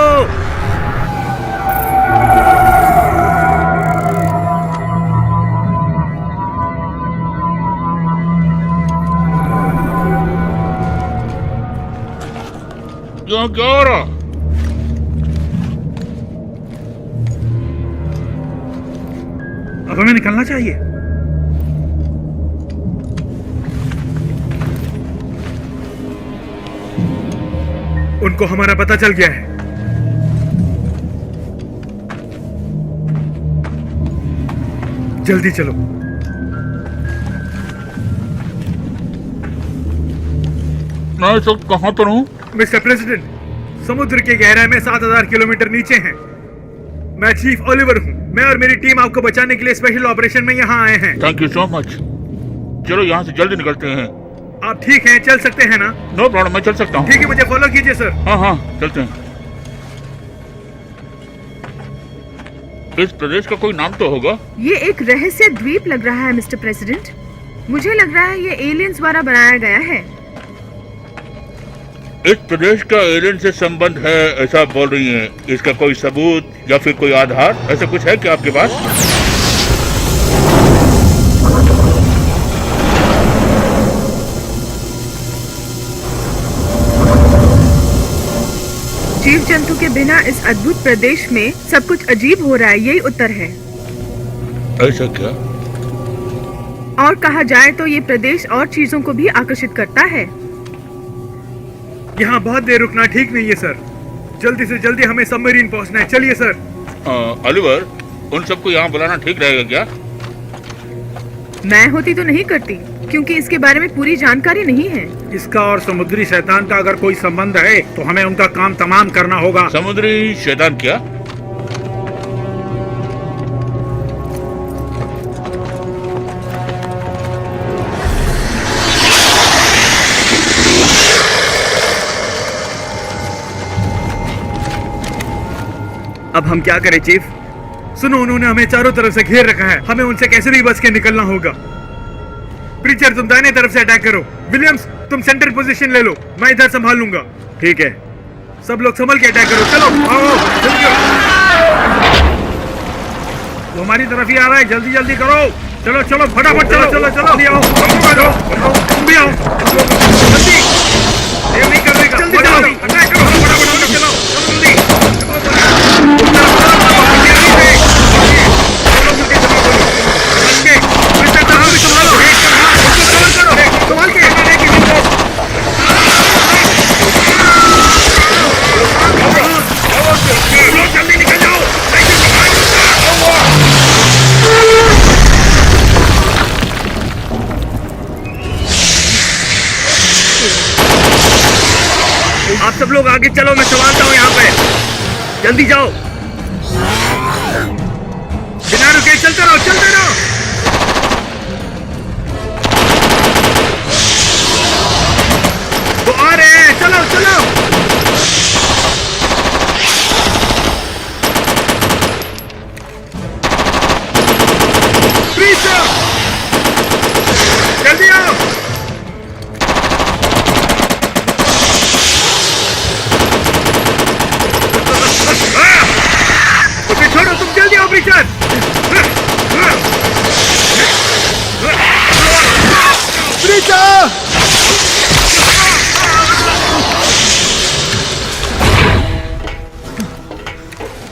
क्या हो रहा? अब हमें निकलना चाहिए। उनको हमारा पता चल गया है। जल्दी चलो। मैं इस वक्त कहाँ पर हूँ? मिस्टर प्रेसिडेंट, समुद्र के गहराई में 7000 किलोमीटर नीचे हैं। मैं चीफ ओलिवर हूँ। मैं और मेरी टीम आपको बचाने के लिए स्पेशल ऑपरेशन में यहाँ आए हैं। Thank you so much. चलो यहाँ से जल्दी निकलते हैं। आप ठीक हैं? चल सकते हैं ना? नो प्रॉब्लम, मैं चल सकता हूँ। ठीक है, मुझे फॉलो कीजिए सर। हाँ, चलते हैं। इस प्रदेश का कोई नाम तो होगा? ये एक रहस्य द्वीप लग रहा है मिस्टर प्रेसिडेंट। मुझे लग रहा है ये एलियंस द्वारा बनाया गया है। इस प्रदेश का एलियन से संबंध है ऐसा बोल रही हैं। इसका कोई सबूत या फिर कोई आधार ऐसा कुछ है क्या आपके पास? जीव जंतु के बिना इस अद्भुत प्रदेश में सब कुछ अजीब हो रहा है, यही उत्तर है। ऐसा क्या? और कहा जाए तो ये प्रदेश और चीजों को भी आकर्षित करता है। यहाँ बहुत देर रुकना ठीक नहीं है सर। जल्दी से जल्दी हमें सबमरीन पहुँचना है। चलिए सर। ओलिवर, उन सबको यहाँ बुलाना ठीक रहेगा क्या? मैं होती तो नहीं करती, क्योंकि इसके बारे में पूरी जानकारी नहीं है। इसका और समुद्री शैतान का अगर कोई संबंध है तो हमें उनका काम तमाम करना होगा। समुद्री शैतान क्या? अब हम क्या करें चीफ? सुनो, उन्होंने हमें चारों तरफ से घेर रखा है। हमें उनसे कैसे भी बच के निकलना होगा। प्रीचर तुम दाहिने तरफ से अटैक करो। विलियम्स तुम सेंटर पोजीशन ले लो, मैं इधर संभाल लूंगा। ठीक है, सब लोग संभल के अटैक करो। चलो आओ जल्दी करो। वो हमारी तरफ ही आ रहा है, जल्दी जल्दी करो। चलो चलो फटाफट चलो चलो चलो जल्दी आओ। तुम भी आओ जल्दी, देर नहीं करने का। जल्दी चलो अटैक करो, फटाफट चलो जल्दी। जल्दी निकल जाओ। आप सब लोग आगे चलो, मैं संभालता हूँ यहाँ पे। जल्दी जाओ, बिना रुके चलते रहो चलते रहो। वो आ रहे हैं, चलो चलो। जल्दी आओ। उसे छोड़ो, तुम जल्दी आओ प्रीचर। प्रीचर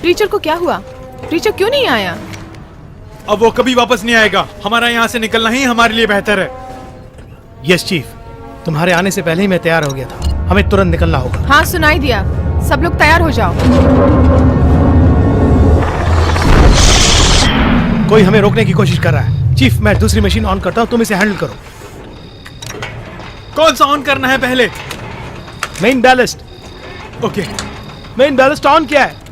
प्रीचर को क्या हुआ? प्रीचर क्यों नहीं आया? अब वो कभी वापस नहीं आएगा। हमारा यहाँ से निकलना ही हमारे लिए बेहतर है। यस चीफ, तुम्हारे आने से पहले ही मैं तैयार हो गया था। हमें तुरंत निकलना होगा। हाँ सुनाई दिया। सब लोग तैयार हो जाओ। कोई हमें रोकने की कोशिश कर रहा है। चीफ, मैं दूसरी मशीन ऑन करता हूँ, तुम इसे हैंडल करो। कौन सा ऑन करना है पहले? Main ballast. Okay, main ballast on किया है।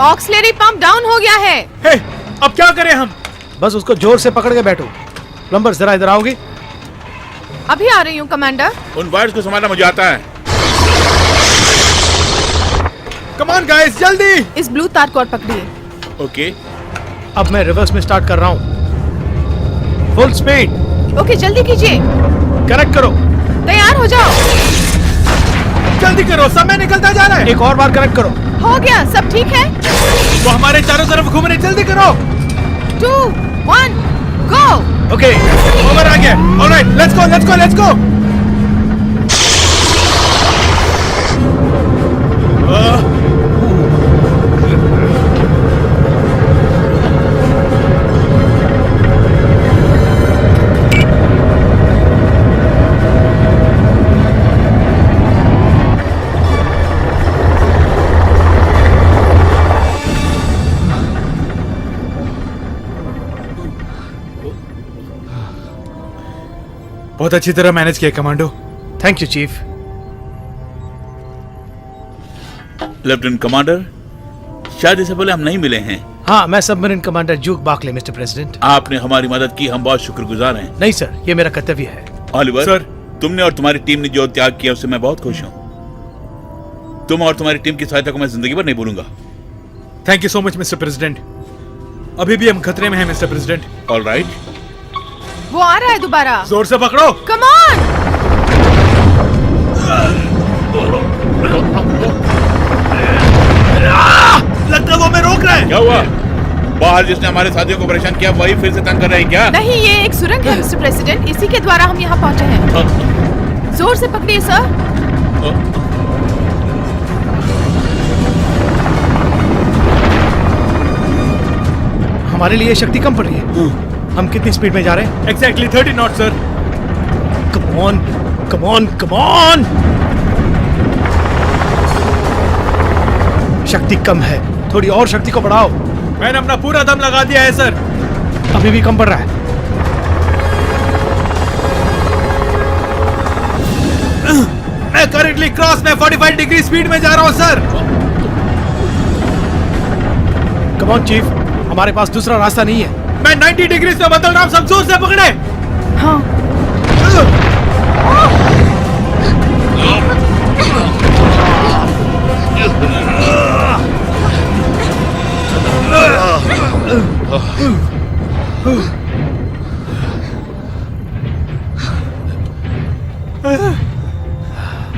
ऑक्सिलरी पंप डाउन हो गया है। हे, अब क्या करें हम? बस उसको जोर से पकड़ के बैठो। प्लम्बर जरा इधर आओगे? अभी आ रही हूँ कमांडर। उन वायर्स को संभालना मुझे आता है। कम ऑन गाइस, जल्दी। इस ब्लू तार को और पकड़िए। ओके, अब मैं रिवर्स में स्टार्ट कर रहा हूँ। Full speed. ओके जल्दी कीजिए। कनेक्ट करो। तैयार हो जाओ। जल्दी करो, समय निकलता जा रहा है। एक और बार कनेक्ट करो। हो गया, सब ठीक है। वो हमारे चारों तरफ घूम रहे, जल्दी करो। 2, 1, गो। ओके, ओवर आ गया। Alright, let's go let's go let's go. बहुत अच्छी तरह मैनेज किया commando. Thank you chief. Lieutenant commander, शायद इससे पहले हम नहीं मिले हैं। हाँ, मैं सबमरीन कमांडर जूक बाकले, मिस्टर प्रेसिडेंट। आपने हमारी मदद की, हम बहुत शुक्रगुजार हैं। नहीं सर, ये मेरा कर्तव्य है। ऑलिवर सर, तुमने और तुम्हारी टीम ने जो त्याग किया उससे मैं बहुत खुश हूँ। तुम और तुम्हारी टीम की सहायता को मैं जिंदगी भर नहीं भूलूंगा। Thank you so much mister president. अभी भी हम खतरे में हैं मिस्टर प्रेसिडेंट। ऑलराइट, वो आ रहा है दोबारा। जोर से पकड़ो। Come on. लगता है वो हमें रोक रहा है। क्या हुआ? बाहर जिसने हमारे साथियों को परेशान किया वही फिर से तंग कर रहे हैं क्या? नहीं, ये एक सुरंग है मिस्टर प्रेसिडेंट, इसी के द्वारा हम यहाँ पहुँचे हैं। जोर से पकड़िए सर। हमारे लिए शक्ति कम पड़ रही है। हम कितनी स्पीड में जा रहे हैं? Exactly 30 not sir. Come on, come on, come on. शक्ति कम है, थोड़ी और शक्ति को बढ़ाओ। मैंने अपना पूरा दम लगा दिया है सर। अभी भी कम पड़ रहा है। मैं करेंटली क्रॉस में 45 डिग्री स्पीड में जा रहा हूं सर। कम ऑन चीफ, हमारे पास दूसरा रास्ता नहीं है। मैं 90 डिग्री से बदल रहा हूं, सब जोर से पकड़े। हाँ।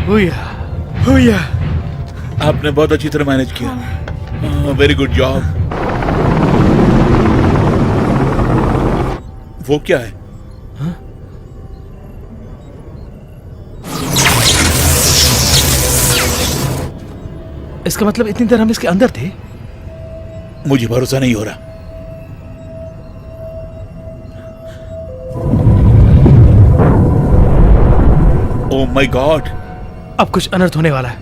हुया। आपने बहुत अच्छी तरह मैनेज किया। Very good job. वो क्या है? इसका मतलब इतनी देर हम इसके अंदर थे? मुझे भरोसा नहीं हो रहा। ओह माय गॉड, अब कुछ अनर्थ होने वाला है।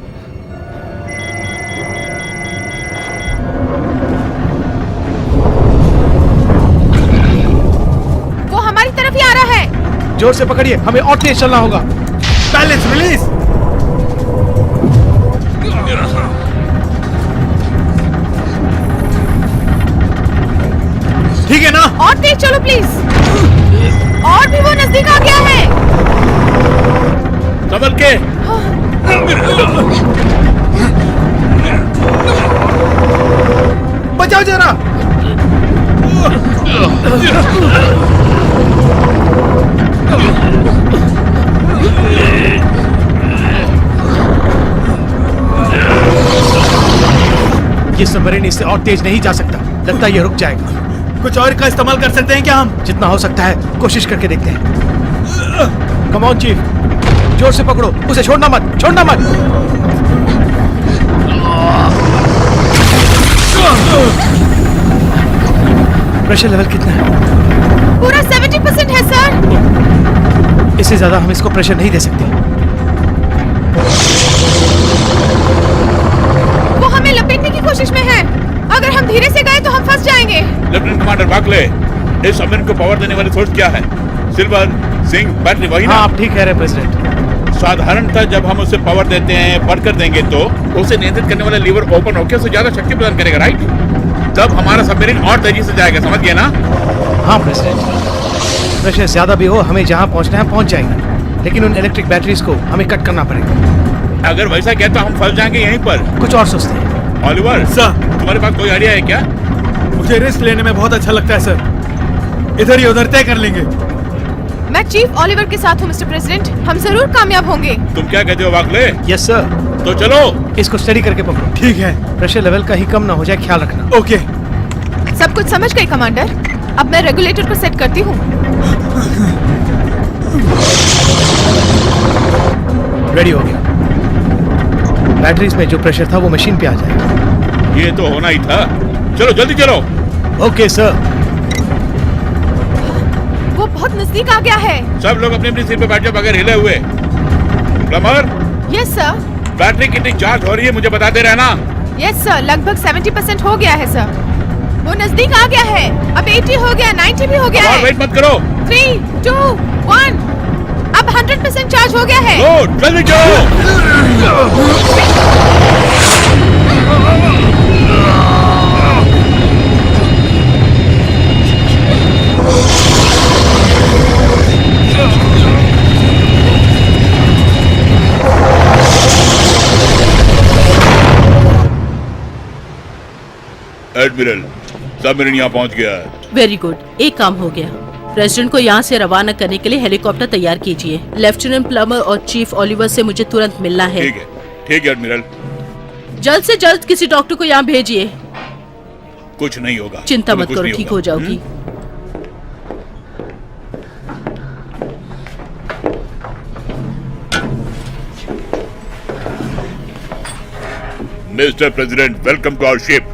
वो हमारी तरफ ही आ रहा है। जोर से पकड़िए, हमें और तेज चलना होगा। Balance release. ठीक है ना? और तेज चलो प्लीज। और भी वो नजदीक आ गया है। संभल के। बचाओ जरा। ये सबमरीन इससे और तेज नहीं जा सकता। लगता है ये रुक जाएगा। कुछ और का इस्तेमाल कर सकते हैं क्या हम? जितना हो सकता है कोशिश करके देखते हैं। कम ऑन चीफ, जोर से पकड़ो, उसे छोड़ना मत, छोड़ना मत। प्रेशर लेवल कितना है? पूरा 70% है सर। इससे ज्यादा हम इसको प्रेशर नहीं दे सकते। वो हमें लपेटने की कोशिश में है। अगर हम धीरे से गए तो हम फंस जाएंगे। लेफ्टिनेंट कमांडर बाकले, इस सबमरीन को पावर देने वाली सोर्स क्या है? सिल्वर, जिंक, बैटरी, वही ना? हाँ, आप ठीक कह रहे हैं प्रेसिडेंट। साधारणतः जब हम उसे पावर देते हैं, बढ़ कर देंगे तो उसे नियंत्रित करने वाला लीवर ओपन होकर उसे ज्यादा शक्ति प्रदान करेगा, राइट? तब हमारा सबमरीन और तेजी से जाएगा, समझ गए ना? हाँ प्रेसिडेंट, प्रेशर ज्यादा भी हो, हमें जहाँ पहुँचना है पहुँच जाएंगे, लेकिन उन इलेक्ट्रिक बैटरीज को हमें कट करना पड़ेगा। अगर वैसा कहता तो हम फंस जाएंगे यहीं पर। कुछ और सोचते हैं। ऑलिवर सर, तुम्हारे पास कोई आइडिया है क्या? मुझे रिस्क लेने में बहुत अच्छा लगता है सर। इधर ही उधर तय कर लेंगे। मैं चीफ ओलिवर के साथ हूँ मिस्टर प्रेसिडेंट। हम जरूर कामयाब होंगे। तुम क्या कहते हो बाकले? Yes sir. तो चलो। इसको स्टडी करके पकड़ो। ठीक है। प्रेशर लेवल कहीं कम ना हो जाए, ख्याल रखना। ओके। सब कुछ समझ गई कमांडर। अब मैं रेगुलेटर को सेट करती हूँ। रेडी हो गया। बैटरीज में जो प्रेशर था वो मशीन पे आ जाएगा। ये तो होना ही था। चलो जल्दी चलो। Okay sir. वो बहुत नजदीक आ गया है। सब लोग अपनी अपनी सीट पे बैठ जाओ बगैर हिले हुए। प्लम्बर। Yes sir. बैटरी कितनी चार्ज हो रही है मुझे बताते रहना। यस सर, लगभग 70% हो गया है सर। वो नजदीक आ गया है। अब 80 हो गया, 90 भी हो गया है। वेट मत करो। 3, 2, 1। अब 100% चार्ज हो गया है। लो, जल्दी जाओ। एडमिरल, सबमरीन यहाँ पहुँच गया है। वेरी गुड, एक काम हो गया। प्रेसिडेंट को यहाँ से रवाना करने के लिए हेलीकॉप्टर तैयार कीजिए। लेफ्टिनेंट प्लमर और चीफ ओलिवर से मुझे तुरंत मिलना है। ठीक है एडमिरल। जल्द से जल्द किसी डॉक्टर को यहाँ भेजिए। कुछ नहीं होगा। चिंता मत करो, ठीक हो जाओगी। Mister president, welcome to our ship.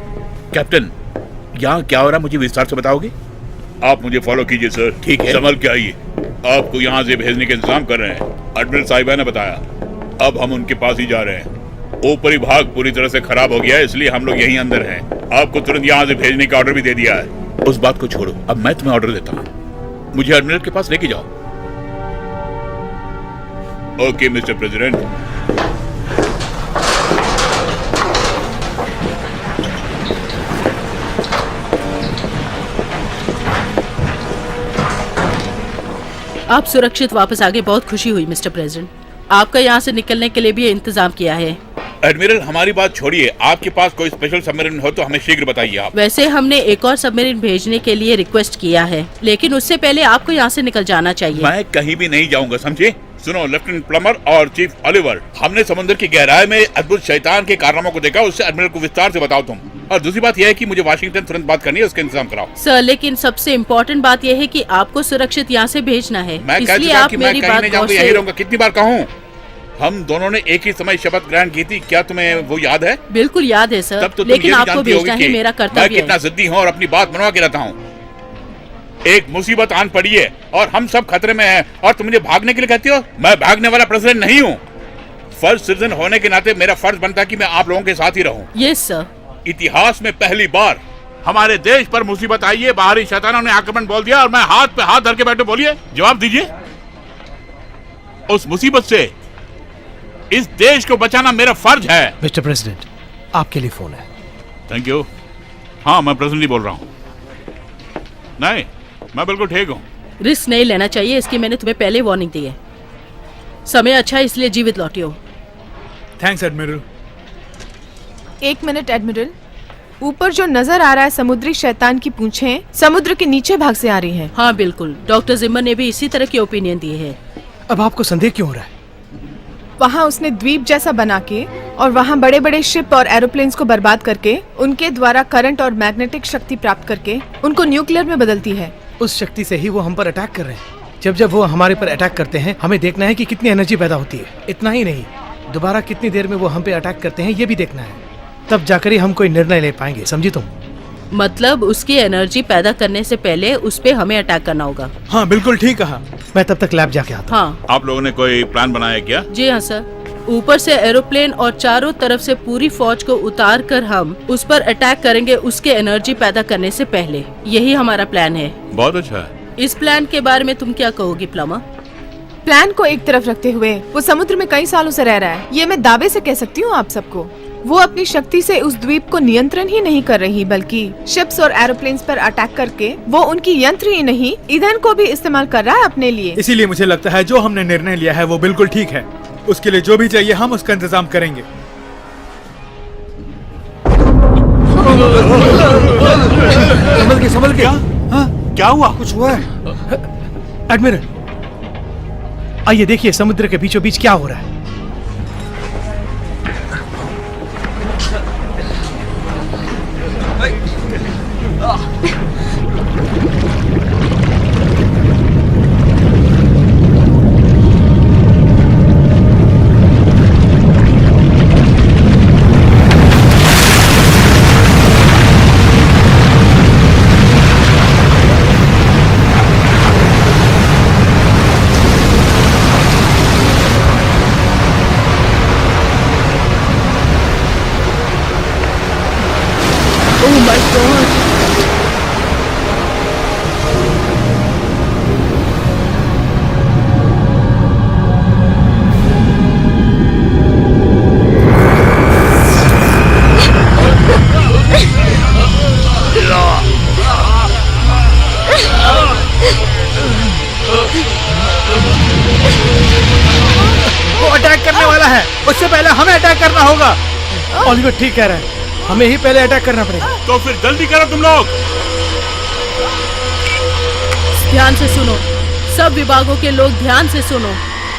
Captain, यहाँ क्या हो रहा है मुझे विस्तार से बताओगे? आप मुझे फॉलो कीजिए सर। ठीक है। संभल के आइए। आपको यहाँ से भेजने के इंतजाम कर रहे हैं। एडमिरल साहिबा ने बताया। अब हम उनके पास ही जा रहे हैं। ऊपरी भाग पूरी तरह से खराब हो गया है, इसलिए हम लोग यहीं अंदर हैं। आपको तुरंत यहाँ से भेजने का ऑर्डर भी दे दिया है। उस बात को छोड़ो, अब मैं तुम्हें ऑर्डर देता हूँ। मुझे एडमिरल के पास लेके जाओ। Okay mister president. आप सुरक्षित वापस आ गए, बहुत खुशी हुई मिस्टर प्रेसिडेंट। आपका यहाँ से निकलने के लिए भी इंतजाम किया है। एडमिरल, हमारी बात छोड़िए, आपके पास कोई स्पेशल सबमरीन हो तो हमें शीघ्र बताइए आप। वैसे हमने एक और सबमरीन भेजने के लिए रिक्वेस्ट किया है, लेकिन उससे पहले आपको यहाँ से निकल जाना चाहिए। मैं कहीं भी नहीं जाऊंगा, समझे? सुनो लेफ्टिनेंट प्लमर और चीफ ओलिवर, हमने समुद्र की गहराई में अद्भुत शैतान के कारनामों को देखा, उससे एडमिरल को विस्तार से बताओ तुम। और दूसरी बात यह है कि मुझे वाशिंगटन तुरंत बात करनी है, उसका इंतजाम कराओ। सर लेकिन सबसे इम्पोर्टेंट बात यह है कि आपको सुरक्षित यहाँ से भेजना है, मैं कह इसलिए चुका आप कि मैं मेरी कहीं बात नहीं गौर जाऊंगा, से यही रहूंगा। कितनी बार कहूँ? हम दोनों ने एक ही समय शपथ ग्रहण की थी, क्या तुम्हें वो याद है? बिल्कुल याद है सर, तब तो तुम लेकिन ये भी आपको जानती भेजना होगी ही कि मेरा मैं कर्तव्य कितना है। जिद्दी हूँ और अपनी बात मनवा के रहता हूँ। एक मुसीबत आन पड़ी है और हम सब खतरे में हैं और तुम मुझे भागने के लिए कहती हो? मैं भागने वाला प्रेसिडेंट नहीं हूँ। फर्स्ट सिटीजन होने के नाते मेरा फर्ज बनता है कि मैं आप लोगों के साथ ही रहूं। Yes sir. इतिहास में पहली बार हमारे देश पर मुसीबत आई है, बाहरी शैतानों ने आक्रमण बोल दिया और मैं हाथ पे हाथ धर के बैठे। बोलिए, जवाब दीजिए। उस मुसीबत से इस देश को बचाना मेरा फर्ज है। मिस्टर प्रेसिडेंट, आपके लिए फोन है। Thank you. हाँ, मैं प्रेसिडेंट ही बोल रहा हूँ। नहीं, मैं बिल्कुल ठीक हूँ। रिस्क नहीं लेना चाहिए, इसकी मैंने तुम्हें पहले वार्निंग दी है। समय अच्छा है इसलिए जीवित लौटे हो। Thanks admiral. एक मिनट एडमिरल, ऊपर जो नजर आ रहा है समुद्री शैतान की पूंछें समुद्र के नीचे भाग से आ रही हैं। हाँ बिल्कुल, डॉक्टर जिम्मर ने भी इसी तरह की ओपिनियन दी है। अब आपको संदेह क्यों हो रहा है? वहाँ उसने द्वीप जैसा बना के और वहाँ बड़े बड़े शिप और एरोप्लेन्स को बर्बाद करके उनके द्वारा करंट और मैग्नेटिक शक्ति प्राप्त करके उनको न्यूक्लियर में बदलती है। उस शक्ति से ही वो हम पर अटैक कर रहे हैं। जब वो हमारे पर अटैक करते हैं हमें देखना है कि कितनी एनर्जी पैदा होती है। इतना ही नहीं, दोबारा कितनी देर में वो हम पे अटैक करते हैं ये भी देखना है। तब जाकर ही हम कोई निर्णय ले पाएंगे, समझी तुम? मतलब उसकी एनर्जी पैदा करने से पहले उस पे हमें अटैक करना होगा। हाँ बिल्कुल ठीक कहा। मैं तब तक लैब जाके आता। हाँ। आप लोगों ने कोई प्लान बनाया क्या? जी हाँ सर, ऊपर से एरोप्लेन और चारों तरफ से पूरी फौज को उतार कर हम उस पर अटैक करेंगे उसके एनर्जी पैदा करने से पहले। यही हमारा प्लान है। बहुत अच्छा है। इस प्लान के बारे में तुम क्या कहोगी प्लमर? प्लान को एक तरफ रखते हुए वो समुद्र में कई सालों से रह रहा है, ये मैं दावे से कह सकती हूँ आप सबको। वो अपनी शक्ति से उस द्वीप को नियंत्रण ही नहीं कर रही, बल्कि शिप्स और एरोप्लेन्स पर अटैक करके वो उनकी यंत्र ही नहीं ईंधन को भी इस्तेमाल कर रहा है अपने लिए। इसीलिए मुझे लगता है जो हमने निर्णय लिया है वो बिल्कुल ठीक है। उसके लिए जो भी चाहिए हम उसका इंतजाम करेंगे। संभल के। हाँ? क्या हुआ? कुछ हुआ है? एडमिरल, आइए देखिए समुद्र के बीचों बीच क्या हो रहा है। उससे पहले हमें अटैक करना होगा। ओलिवर ठीक कह रहा है, हमें ही पहले अटैक करना पड़ेगा। तो फिर जल्दी करो तुम लोग। ध्यान से सुनो, सब विभागों के लोग ध्यान से सुनो।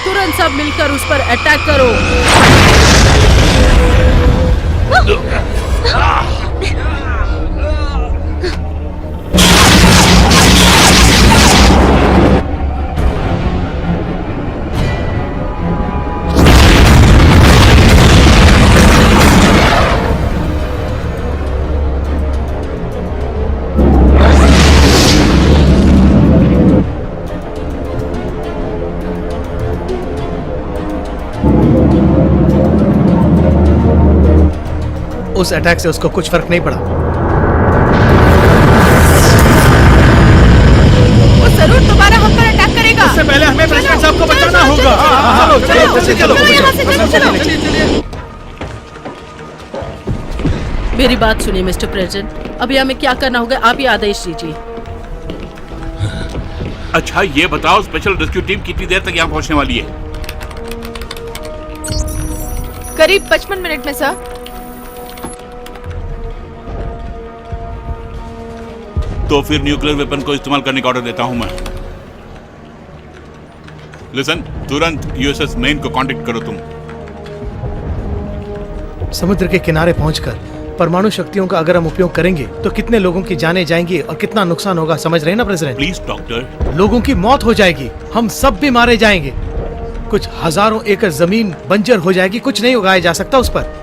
तुरंत सब मिलकर उस पर अटैक करो। उस अटैक से उसको कुछ फर्क नहीं पड़ा। वो जरूर दोबारा हम पर अटैक करेगा। उससे पहले हमें प्रेसिडेंट साहब को बचाना होगा। चलो। मेरी बात सुनिए मिस्टर प्रेसिडेंट, अभी हमें क्या करना होगा आप ही आदेश दीजिए। अच्छा ये बताओ, स्पेशल रेस्क्यू टीम कितनी देर तक यहाँ पहुँचने वाली है? करीब 55 मिनट में सर। तो फिर न्यूक्लियर वेपन को इस्तेमाल करने का ऑर्डर देता हूं मैं। लिसन, तुरंत यूएसएस मेन को कांटेक्ट करो तुम। समुद्र के किनारे पहुंचकर परमाणु शक्तियों का अगर हम उपयोग करेंगे तो कितने लोगों की जानें जाएंगी और कितना नुकसान होगा, समझ रहे हैं ना प्रेसिडेंट? Please doctor. लोगों की मौत हो जाएगी, हम सब भी मारे जाएंगे, कुछ हजारों एकड़ जमीन बंजर हो जाएगी, कुछ नहीं उगाया जा सकता उस पर।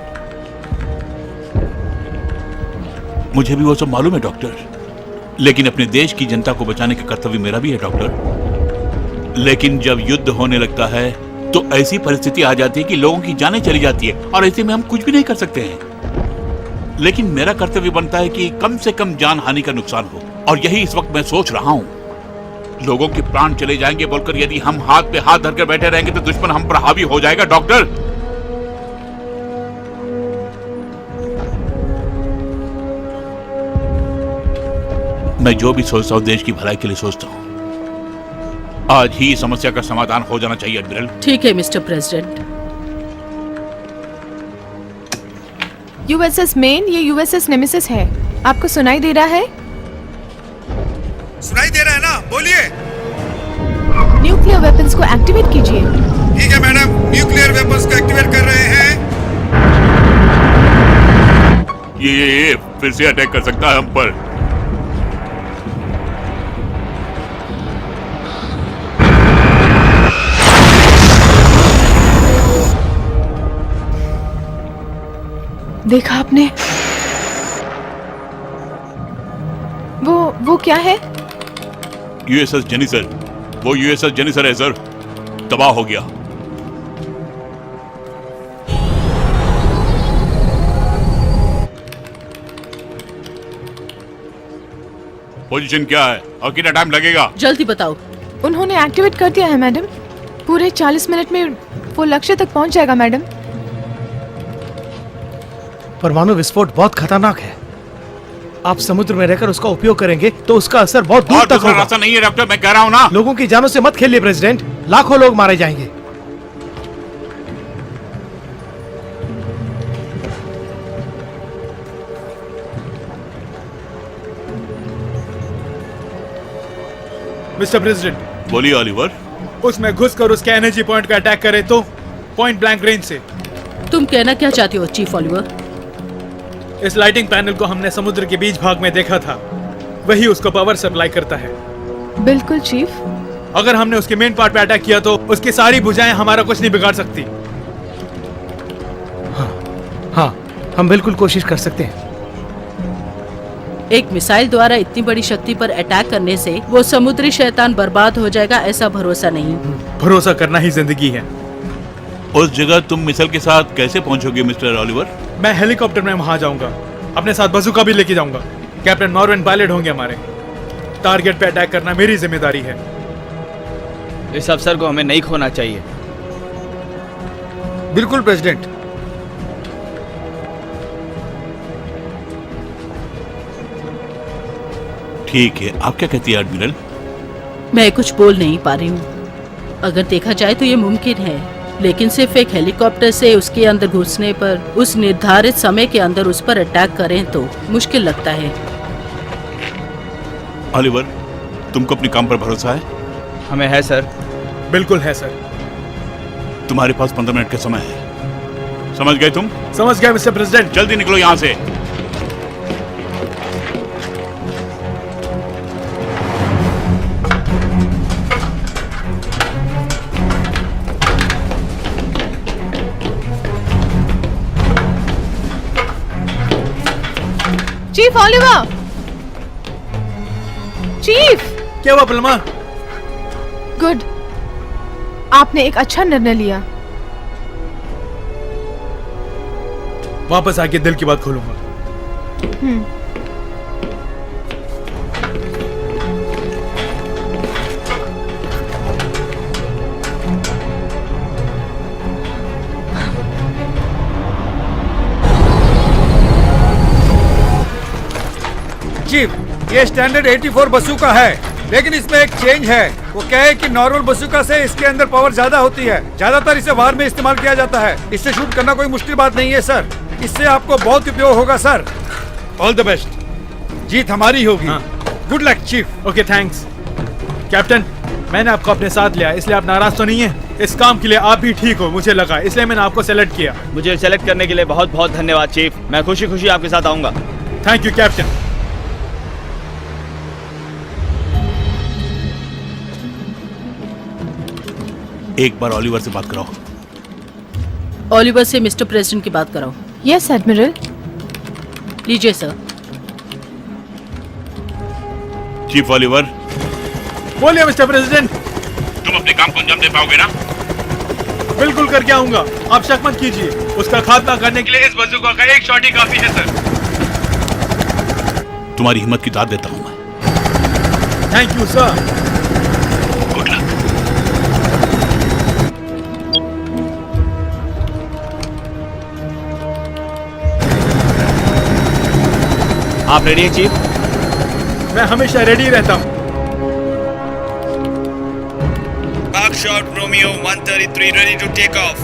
मुझे भी वो सब मालूम है डॉक्टर, लेकिन अपने देश की जनता को बचाने का कर्तव्य मेरा भी है डॉक्टर। लेकिन जब युद्ध होने लगता है तो ऐसी परिस्थिति आ जाती है कि लोगों की जानें चली जाती है और ऐसे में हम कुछ भी नहीं कर सकते हैं। लेकिन मेरा कर्तव्य बनता है कि कम से कम जान हानि का नुकसान हो, और यही इस वक्त मैं सोच रहा हूँ। लोगों के प्राण चले जाएंगे बोलकर यदि हम हाथ पे हाथ धरकर बैठे रहेंगे तो दुश्मन हम पर हावी हो जाएगा डॉक्टर। मैं जो भी सोचता हूँ देश की भलाई के लिए सोचता हूँ। आज ही समस्या का समाधान हो जाना चाहिए एडमिरल। ठीक है मिस्टर प्रेसिडेंट। यूएसएस मेन, ये यूएसएस नेमेसिस है। आपको सुनाई दे रहा है? सुनाई दे रहा है ना? बोलिए। न्यूक्लियर वेपन्स को एक्टिवेट कीजिए। ठीक है मैडम, न्यूक्लियर वेपन्स को एक्टिवेट कर रहे हैं। ये फिर से अटैक कर सकता है हम पर। देखा आपने? वो क्या है? यूएसएस जेनिसर, वो यूएसएस जेनिसर है सर, तबाह हो गया। पोजीशन क्या है और कितना टाइम लगेगा? जल्दी बताओ। उन्होंने एक्टिवेट कर दिया है मैडम। पूरे 40 मिनट में वो लक्ष्य तक पहुंच जाएगा मैडम। परमाणु विस्फोट बहुत खतरनाक है। आप समुद्र में रहकर उसका उपयोग करेंगे तो उसका असर बहुत दूर तक होगा। रास्ता नहीं है डॉक्टर, मैं कह रहा हूँ ना। लोगों की जानों से मत खेलिए प्रेसिडेंट, लाखों लोग मारे जाएंगे। मिस्टर प्रेसिडेंट, बोलिए ऑलिवर। उसमें घुसकर उसके एनर्जी पॉइंट का अटैक करे तो पॉइंट ब्लैंक रेंज से। तुम कहना क्या चाहते हो चीफ ऑलिवर? इस लाइटिंग पैनल को हमने समुद्र के बीच भाग में देखा था, वही उसको पावर सप्लाई करता है। बिल्कुल चीफ। अगर हमने उसके मेन पार्ट पे अटैक किया तो उसकी सारी भुजाएं हमारा कुछ नहीं बिगाड़ सकती। हाँ, हम बिल्कुल कोशिश कर सकते हैं। एक मिसाइल द्वारा इतनी बड़ी शक्ति पर अटैक करने से वो समुद्री शैतान बर्बाद हो जाएगा, ऐसा भरोसा नहीं। भरोसा करना ही जिंदगी है। उस जगह तुम मिसाइल के साथ कैसे पहुंचोगे मिस्टर ऑलिवर? मैं हेलीकॉप्टर में वहां जाऊंगा, अपने साथ बंदूक भी लेके जाऊंगा। कैप्टन मॉर्वेन पायलट होंगे हमारे। टारगेट पे अटैक करना मेरी जिम्मेदारी है। इस अवसर को हमें नहीं खोना चाहिए। बिल्कुल प्रेसिडेंट। ठीक है, आप क्या कहती है एडमिरल? मैं कुछ बोल नहीं पा रही हूँ। अगर देखा जाए तो ये मुमकिन है, लेकिन सिर्फ एक हेलीकॉप्टर से उसके अंदर घुसने पर उस निर्धारित समय के अंदर उस पर अटैक करें तो मुश्किल लगता है। ऑलिवर, तुमको अपने काम पर भरोसा है? हमें है सर। बिल्कुल है सर। तुम्हारे पास 15 मिनट का समय है। समझ गए तुम? समझ गए मिस्टर प्रेसिडेंट। जल्दी निकलो यहाँ से। Chief Oliver! चीफ! क्या हुआ पलमा? गुड, आपने एक अच्छा निर्णय लिया। वापस आके दिल की बात खोलूंगा। चीफ, ये स्टैंडर्ड 84 बसूका है, लेकिन इसमें एक चेंज है। वो क्या है कि नॉर्मल बसूका से इसके अंदर पावर ज्यादा होती है। ज्यादातर इसे वार में इस्तेमाल किया जाता है। इससे शूट करना कोई मुश्किल बात नहीं है सर। इससे आपको बहुत उपयोग होगा सर। All the best. जीत हमारी होगी। Good luck chief. Okay, thanks. Captain, मैंने आपको अपने साथ लिया, इसलिए आप नाराज तो नहीं है? इस काम के लिए आप भी ठीक हो, मुझे लगा, इसलिए मैंने आपको सेलेक्ट किया। मुझे सेलेक्ट करने के लिए बहुत बहुत धन्यवाद चीफ। मैं खुशी खुशी आपके साथ आऊंगा। Thank you captain. एक बार ओलिवर से बात कराओ। ओलिवर से मिस्टर प्रेसिडेंट की बात कराओ। Yes admiral. लीजिए सर। Chief Oliver. बोलिए मिस्टर प्रेसिडेंट। तुम अपने काम को अंजाम दे पाओगे ना? बिल्कुल करके आऊंगा, आप शक मत कीजिए। उसका खात्मा करने के लिए इस बंदूक का एक शॉट ही काफी है सर। तुम्हारी हिम्मत की दाद देता हूं मैं। Thank you sir. Good luck. आप रेडी हैं चीफ? मैं हमेशा रेडी रहता हूँ। Buckshot Romeo 133 ready to take off.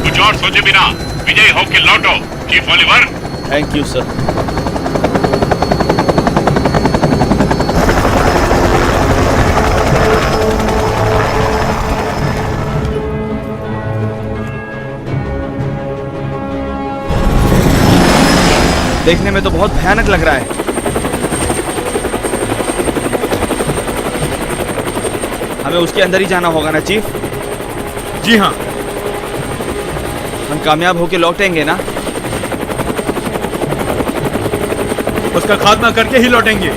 कुछ और सोचे बिना विजय होके लौटो chief Oliver. Thank you sir. देखने में तो बहुत भयानक लग रहा है। हमें उसके अंदर ही जाना होगा ना चीफ? जी हाँ। हम कामयाब होके लौटेंगे ना? उसका खात्मा करके ही लौटेंगे।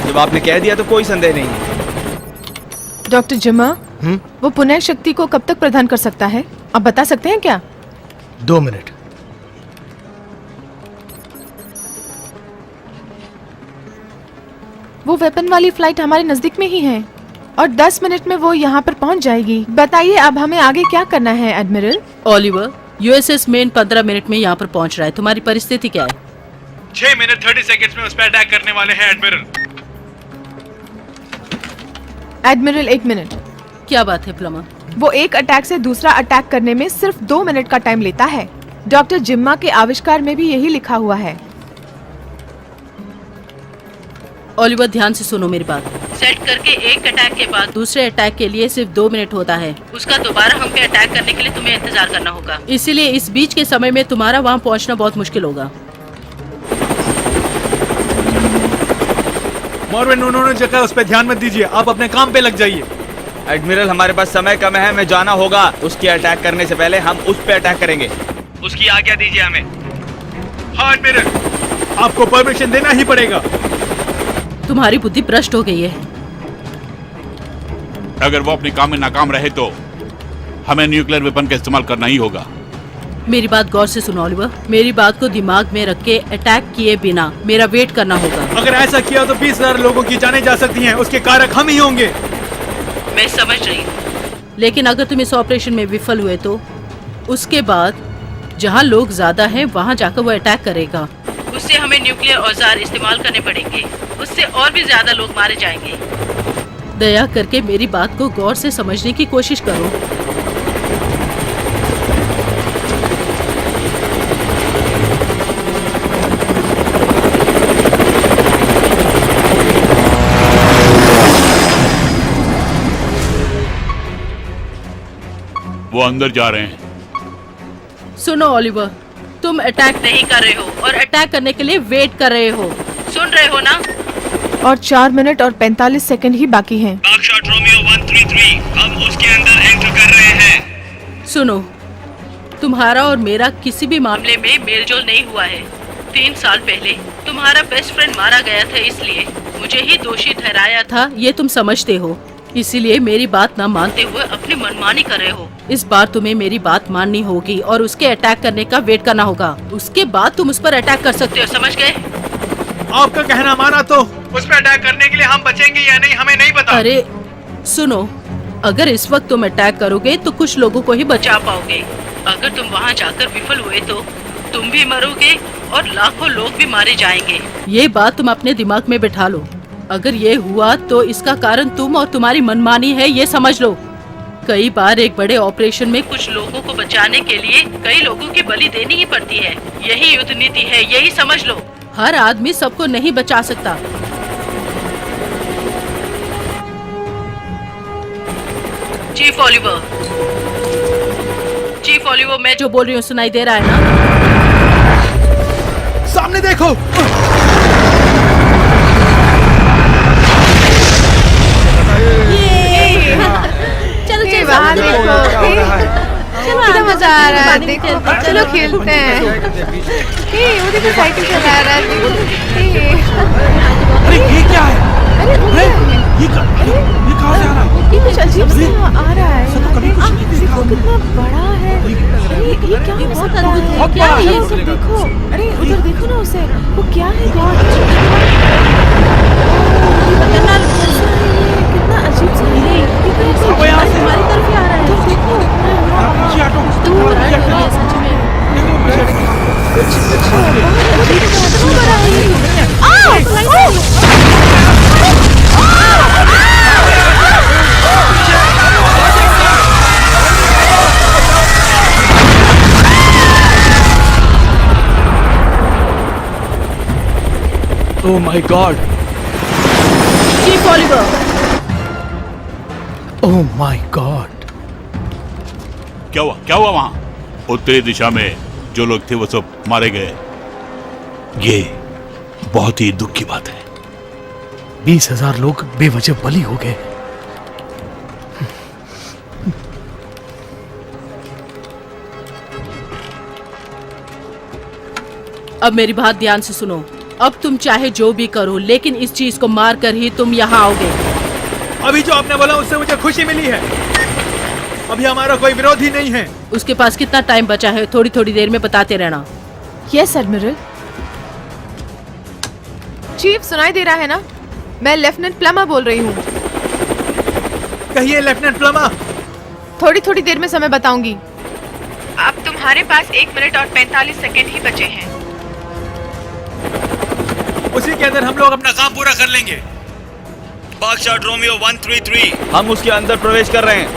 जब आपने कह दिया तो कोई संदेह नहीं है। डॉक्टर जिम्मा, वो पुनः शक्ति को कब तक प्रदान कर सकता है, आप बता सकते हैं क्या? 2 मिनट। वो वेपन वाली फ्लाइट हमारे नजदीक में ही है और 10 मिनट में वो यहाँ पर पहुँच जाएगी। बताइए अब हमें आगे क्या करना है admiral? Oliver, USS main 15 minute में यहाँ पर पहुँच रहा है। तुम्हारी परिस्थिति क्या है? 6 मिनट 30 सेकंड्स में उस पर अटैक करने वाले हैं एडमिरल। Admiral 1 minute. क्या बात है प्लमर? वो एक अटैक से दूसरा अटैक करने में सिर्फ 2 मिनट का टाइम लेता है। डॉक्टर जिम्मा के आविष्कार में भी यही लिखा हुआ है। ओलिवर, ध्यान से सुनो मेरी बात। सेट करके एक अटैक के बाद दूसरे अटैक के लिए सिर्फ 2 मिनट होता है। उसका दोबारा हम पे अटैक करने के लिए तुम्हें इंतजार करना होगा। इसीलिए इस बीच के समय में तुम्हारा वहाँ पहुँचना बहुत मुश्किल होगा। मॉर्विन, उन्होंने जगह उस पर ध्यान मत दीजिए, आप अपने काम पे लग जाइए। एडमिरल, हमारे पास समय कम है, हमें जाना होगा। उसके अटैक करने से पहले हम उस पे अटैक करेंगे। उसकी आज्ञा दीजिए हमें। हाँ एडमिरल, आपको परमिशन देना ही पड़ेगा। तुम्हारी बुद्धि भ्रष्ट हो गई है। अगर वो अपने काम में नाकाम रहे तो हमें न्यूक्लियर वेपन का इस्तेमाल करना ही होगा। मेरी बात गौर से सुनो ओलिवर। मेरी बात को दिमाग में रख के अटैक किए बिना मेरा वेट करना होगा। अगर ऐसा किया तो 20,000 लोगों की जानें जा सकती हैं, उसके कारक हम ही होंगे। मैं समझ रही हूँ, लेकिन अगर तुम इस ऑपरेशन में विफल हुए तो उसके बाद जहाँ लोग ज्यादा हैं वहाँ जाकर वो अटैक करेगा। उससे हमें न्यूक्लियर औजार इस्तेमाल करने पड़ेंगे। उससे और भी ज्यादा लोग मारे जाएंगे। दया करके मेरी बात को गौर से समझने की कोशिश करो। वो अंदर जा रहे हैं। सुनो ओलिवर, तुम अटैक नहीं कर रहे हो और अटैक करने के लिए वेट कर रहे हो। सुन रहे हो ना? और 4 मिनट और 45 सेकंड ही बाकी हैं। Buckshot Romeo 133, हम उसके अंदर एंटर कर रहे हैं। सुनो, तुम्हारा और मेरा किसी भी मामले में मेलजोल नहीं हुआ है। 3 साल पहले तुम्हारा बेस्ट फ्रेंड मारा गया था, इसलिए मुझे ही दोषी ठहराया था, ये तुम समझते हो। इसीलिए मेरी बात ना मानते हुए अपनी मनमानी कर रहे हो। इस बार तुम्हें मेरी बात माननी होगी और उसके अटैक करने का वेट करना होगा। उसके बाद तुम उस पर अटैक कर सकते हो, समझ गए? आपका कहना माना तो उस पर अटैक करने के लिए हम बचेंगे या नहीं हमें नहीं पता। अरे सुनो, अगर इस वक्त तुम अटैक करोगे तो कुछ लोगों को ही बचा पाओगे। अगर तुम वहाँ जाकर विफल हुए तो तुम भी मरोगे और लाखों लोग भी मारे जाएंगे। ये बात तुम अपने दिमाग में बिठा लो। अगर ये हुआ तो इसका कारण तुम और तुम्हारी मनमानी है, ये समझ लो। कई बार एक बड़े ऑपरेशन में कुछ लोगों को बचाने के लिए कई लोगों की बलि देनी ही पड़ती है। यही युद्ध नीति है, यही समझ लो। हर आदमी सबको नहीं बचा सकता। चीफ ओलिवर, चीफ ओलिवर, मैं जो बोल रही हूँ सुनाई दे रहा है ना? सामने देखो। चलो ये वहाँ देखो, कितना मजा आ रहा है, देखो, चलो खेलते हैं। वो देखो साइकिल चला रहा है, देखो। अरे ये क्या है? अरे ये कहाँ से आ रहा है? ये कुछ अजीब सा आ रहा है। देखो कितना बड़ा है। अरे ये क्या हो सकता है? क्या है ये सब? देखो, अरे उधर देखो ना उसे, वो क्या है? गॉड, कितना अजीब सा है। वो यहाँ से हमारी तरफ ही आ रहा है। देखो दूर है ये सच में। कुछ बड़ा है ये। Oh my God! Chief Oliver, Oh my God! क्या हुआ वहां? उत्तरी दिशा में जो लोग थे वो सब मारे गए। ये बहुत ही दुख की बात है। 20,000 लोग बेवजह बलि हो गए। अब मेरी बात ध्यान से सुनो। अब तुम चाहे जो भी करो, लेकिन इस चीज को मार कर ही तुम यहाँ आओगे। अभी जो आपने बोला उससे मुझे खुशी मिली है। अभी हमारा कोई विरोधी नहीं है। उसके पास कितना टाइम बचा है? थोड़ी थोड़ी देर में बताते रहना। Yes admiral. चीफ सुनाई दे रहा है ना? मैं लेफ्टिनेंट प्लमा बोल रही हूँ। कहिए लेफ्टिनेंट प्लमा। थोड़ी थोड़ी देर में समय बताऊंगी। अब तुम्हारे पास 1 मिनट और 45 सेकंड ही बचे हैं। उसी के अंदर हम लोग अपना काम पूरा कर लेंगे। बागशॉट रोमियो 133, हम उसके अंदर प्रवेश कर रहे हैं।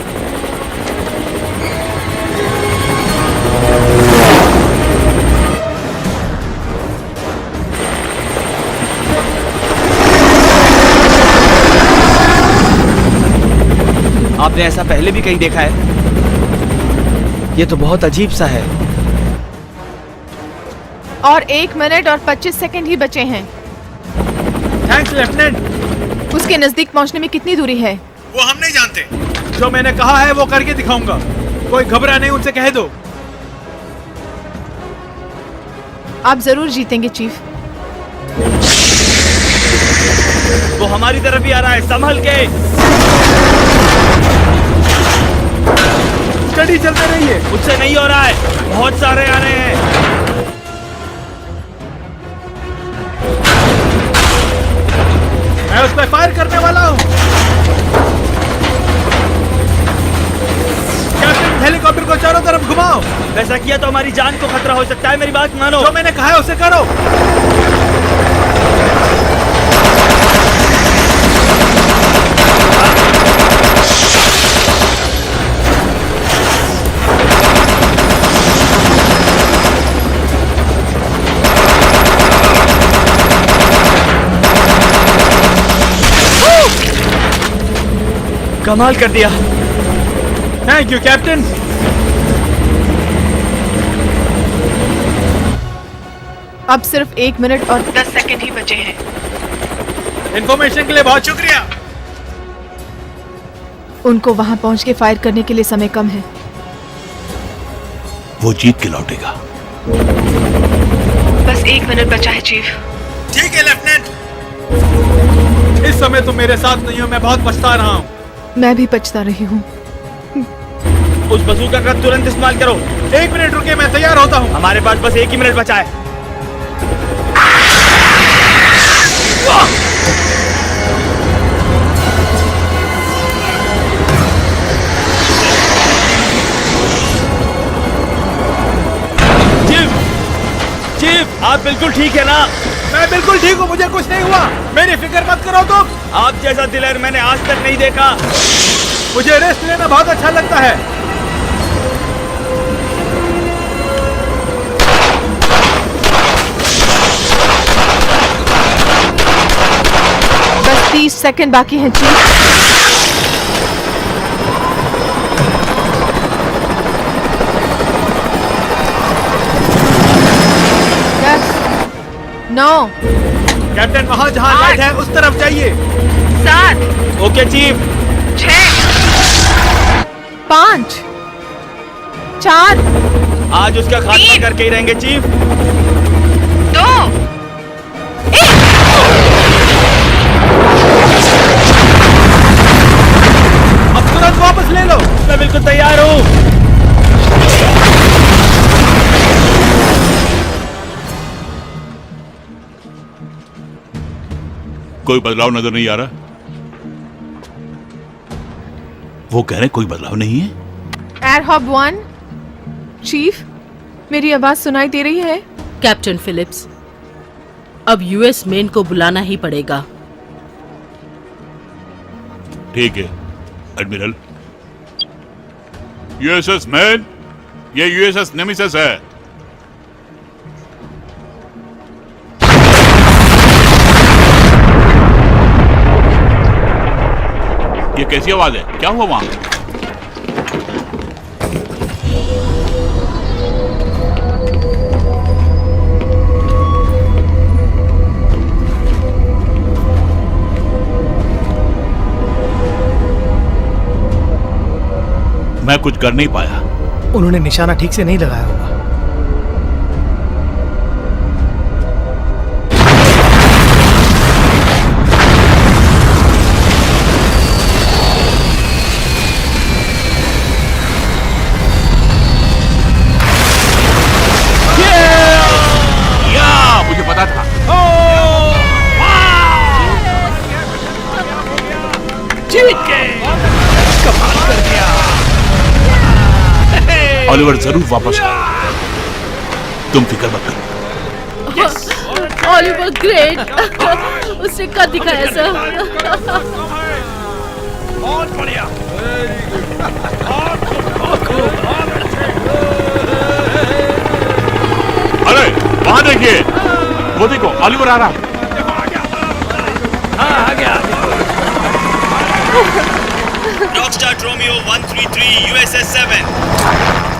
आपने ऐसा पहले भी कहीं देखा है? ये तो बहुत अजीब सा है। और 1 मिनट और 25 सेकंड ही बचे हैं। Thanks lieutenant. उसके नजदीक पहुंचने में कितनी दूरी है? वो हम नहीं जानते। जो मैंने कहा है वो करके दिखाऊंगा। कोई घबरा नहीं, उनसे कह दो। आप जरूर जीतेंगे चीफ। वो हमारी तरफ ही आ रहा है, संभल के। स्टडी चलते रहिए। उससे नहीं हो रहा है, बहुत सारे आ रहे हैं। मैं उस पर फायर करने वाला हूँ। कैप्टन, हेलीकॉप्टर को चारों तरफ घुमाओ। वैसा किया तो हमारी जान को खतरा हो सकता है। मेरी बात मानो। जो मैंने कहा है उसे करो। कमाल कर दिया। Thank you captain. अब सिर्फ 1 मिनट और 10 सेकंड ही बचे हैं। इन्फॉर्मेशन के लिए बहुत शुक्रिया। उनको वहां पहुंच के फायर करने के लिए समय कम है। वो जीत के लौटेगा। बस 1 मिनट बचा है चीफ। ठीक है लेफ्टिनेंट। इस समय तुम मेरे साथ नहीं हो, मैं बहुत पछता रहा हूँ। मैं भी पछता रही हूँ। उस बंदूक का तुरंत इस्तेमाल करो। 1 मिनट रुके, मैं तैयार होता हूँ। हमारे पास बस 1 ही मिनट बचा है। चीफ, आप बिल्कुल ठीक है ना? मैं बिल्कुल ठीक हूँ, मुझे कुछ नहीं हुआ। मेरी फिक्र मत करो तुम। आप जैसा दिलेर मैंने आज तक नहीं देखा। मुझे रेस्ट लेना बहुत अच्छा लगता है। बस 30 सेकंड बाकी हैं चीफ। 9 कैप्टन वहाँ जहाँ लाइट है उस तरफ जाइए। 7 ओके चीफ। 6 5 4 आज उसका खात्मा करके ही रहेंगे चीफ। 2 अब तुरंत वापस ले लो। मैं बिल्कुल तैयार हूँ। कोई बदलाव नजर नहीं आ रहा। वो कह रहे कोई बदलाव नहीं है। एयर हब 1 चीफ, मेरी आवाज सुनाई दे रही है? कैप्टन फिलिप्स, अब यूएस मेन को बुलाना ही पड़ेगा। ठीक है एडमिरल। यूएसएस मैन, ये यूएसएस नेमिसिस है। ये कैसी आवाज है? क्या हुआ वहां? मैं कुछ कर नहीं पाया। उन्होंने निशाना ठीक से नहीं लगाया होगा। मुझे पता था। कमाल कर दिया। ऑलिवर जरूर वापस आएगा, तुम फिक्र मत करो। Oliver great. उसने कर दिखाया सर। बहुत बढ़िया। अरे वहां देखिए, वो देखो ऑलिवर आ रहा। रॉकस्टार रोमियो 133 यूएसएस 7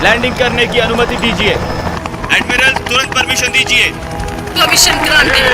लैंडिंग करने की अनुमति दीजिए। एडमिरल तुरंत परमिशन दीजिए। Permission granted.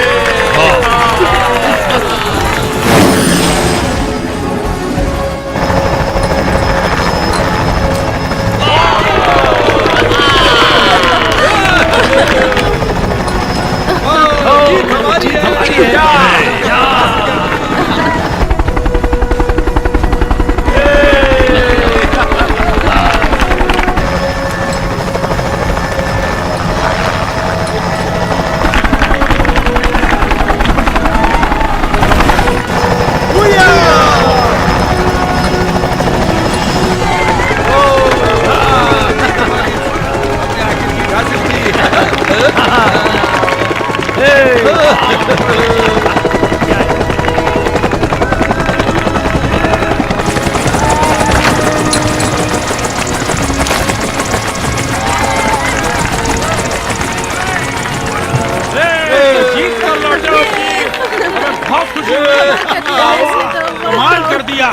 कमाल कर दिया।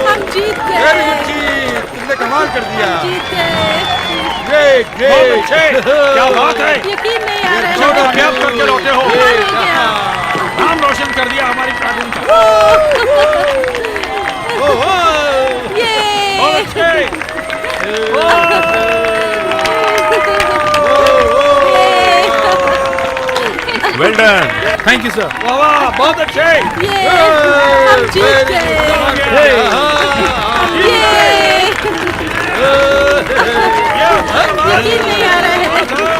हम जीत गए। वेरी गुड चीफ, तुमने कमाल कर दिया। जीत गए। ग्रेट ग्रेट, क्या बात है। यकीन नहीं आ रहा है। छोटा कैप करके लौटे हो। हो गया। नाम रोशन कर दिया हमारी प्लाटून का। ये बहुत अच्छे। Well done. Thank you sir. वाह वाह, बहुत अच्छे। हम जीत गए। यकीन नहीं आ रहा है।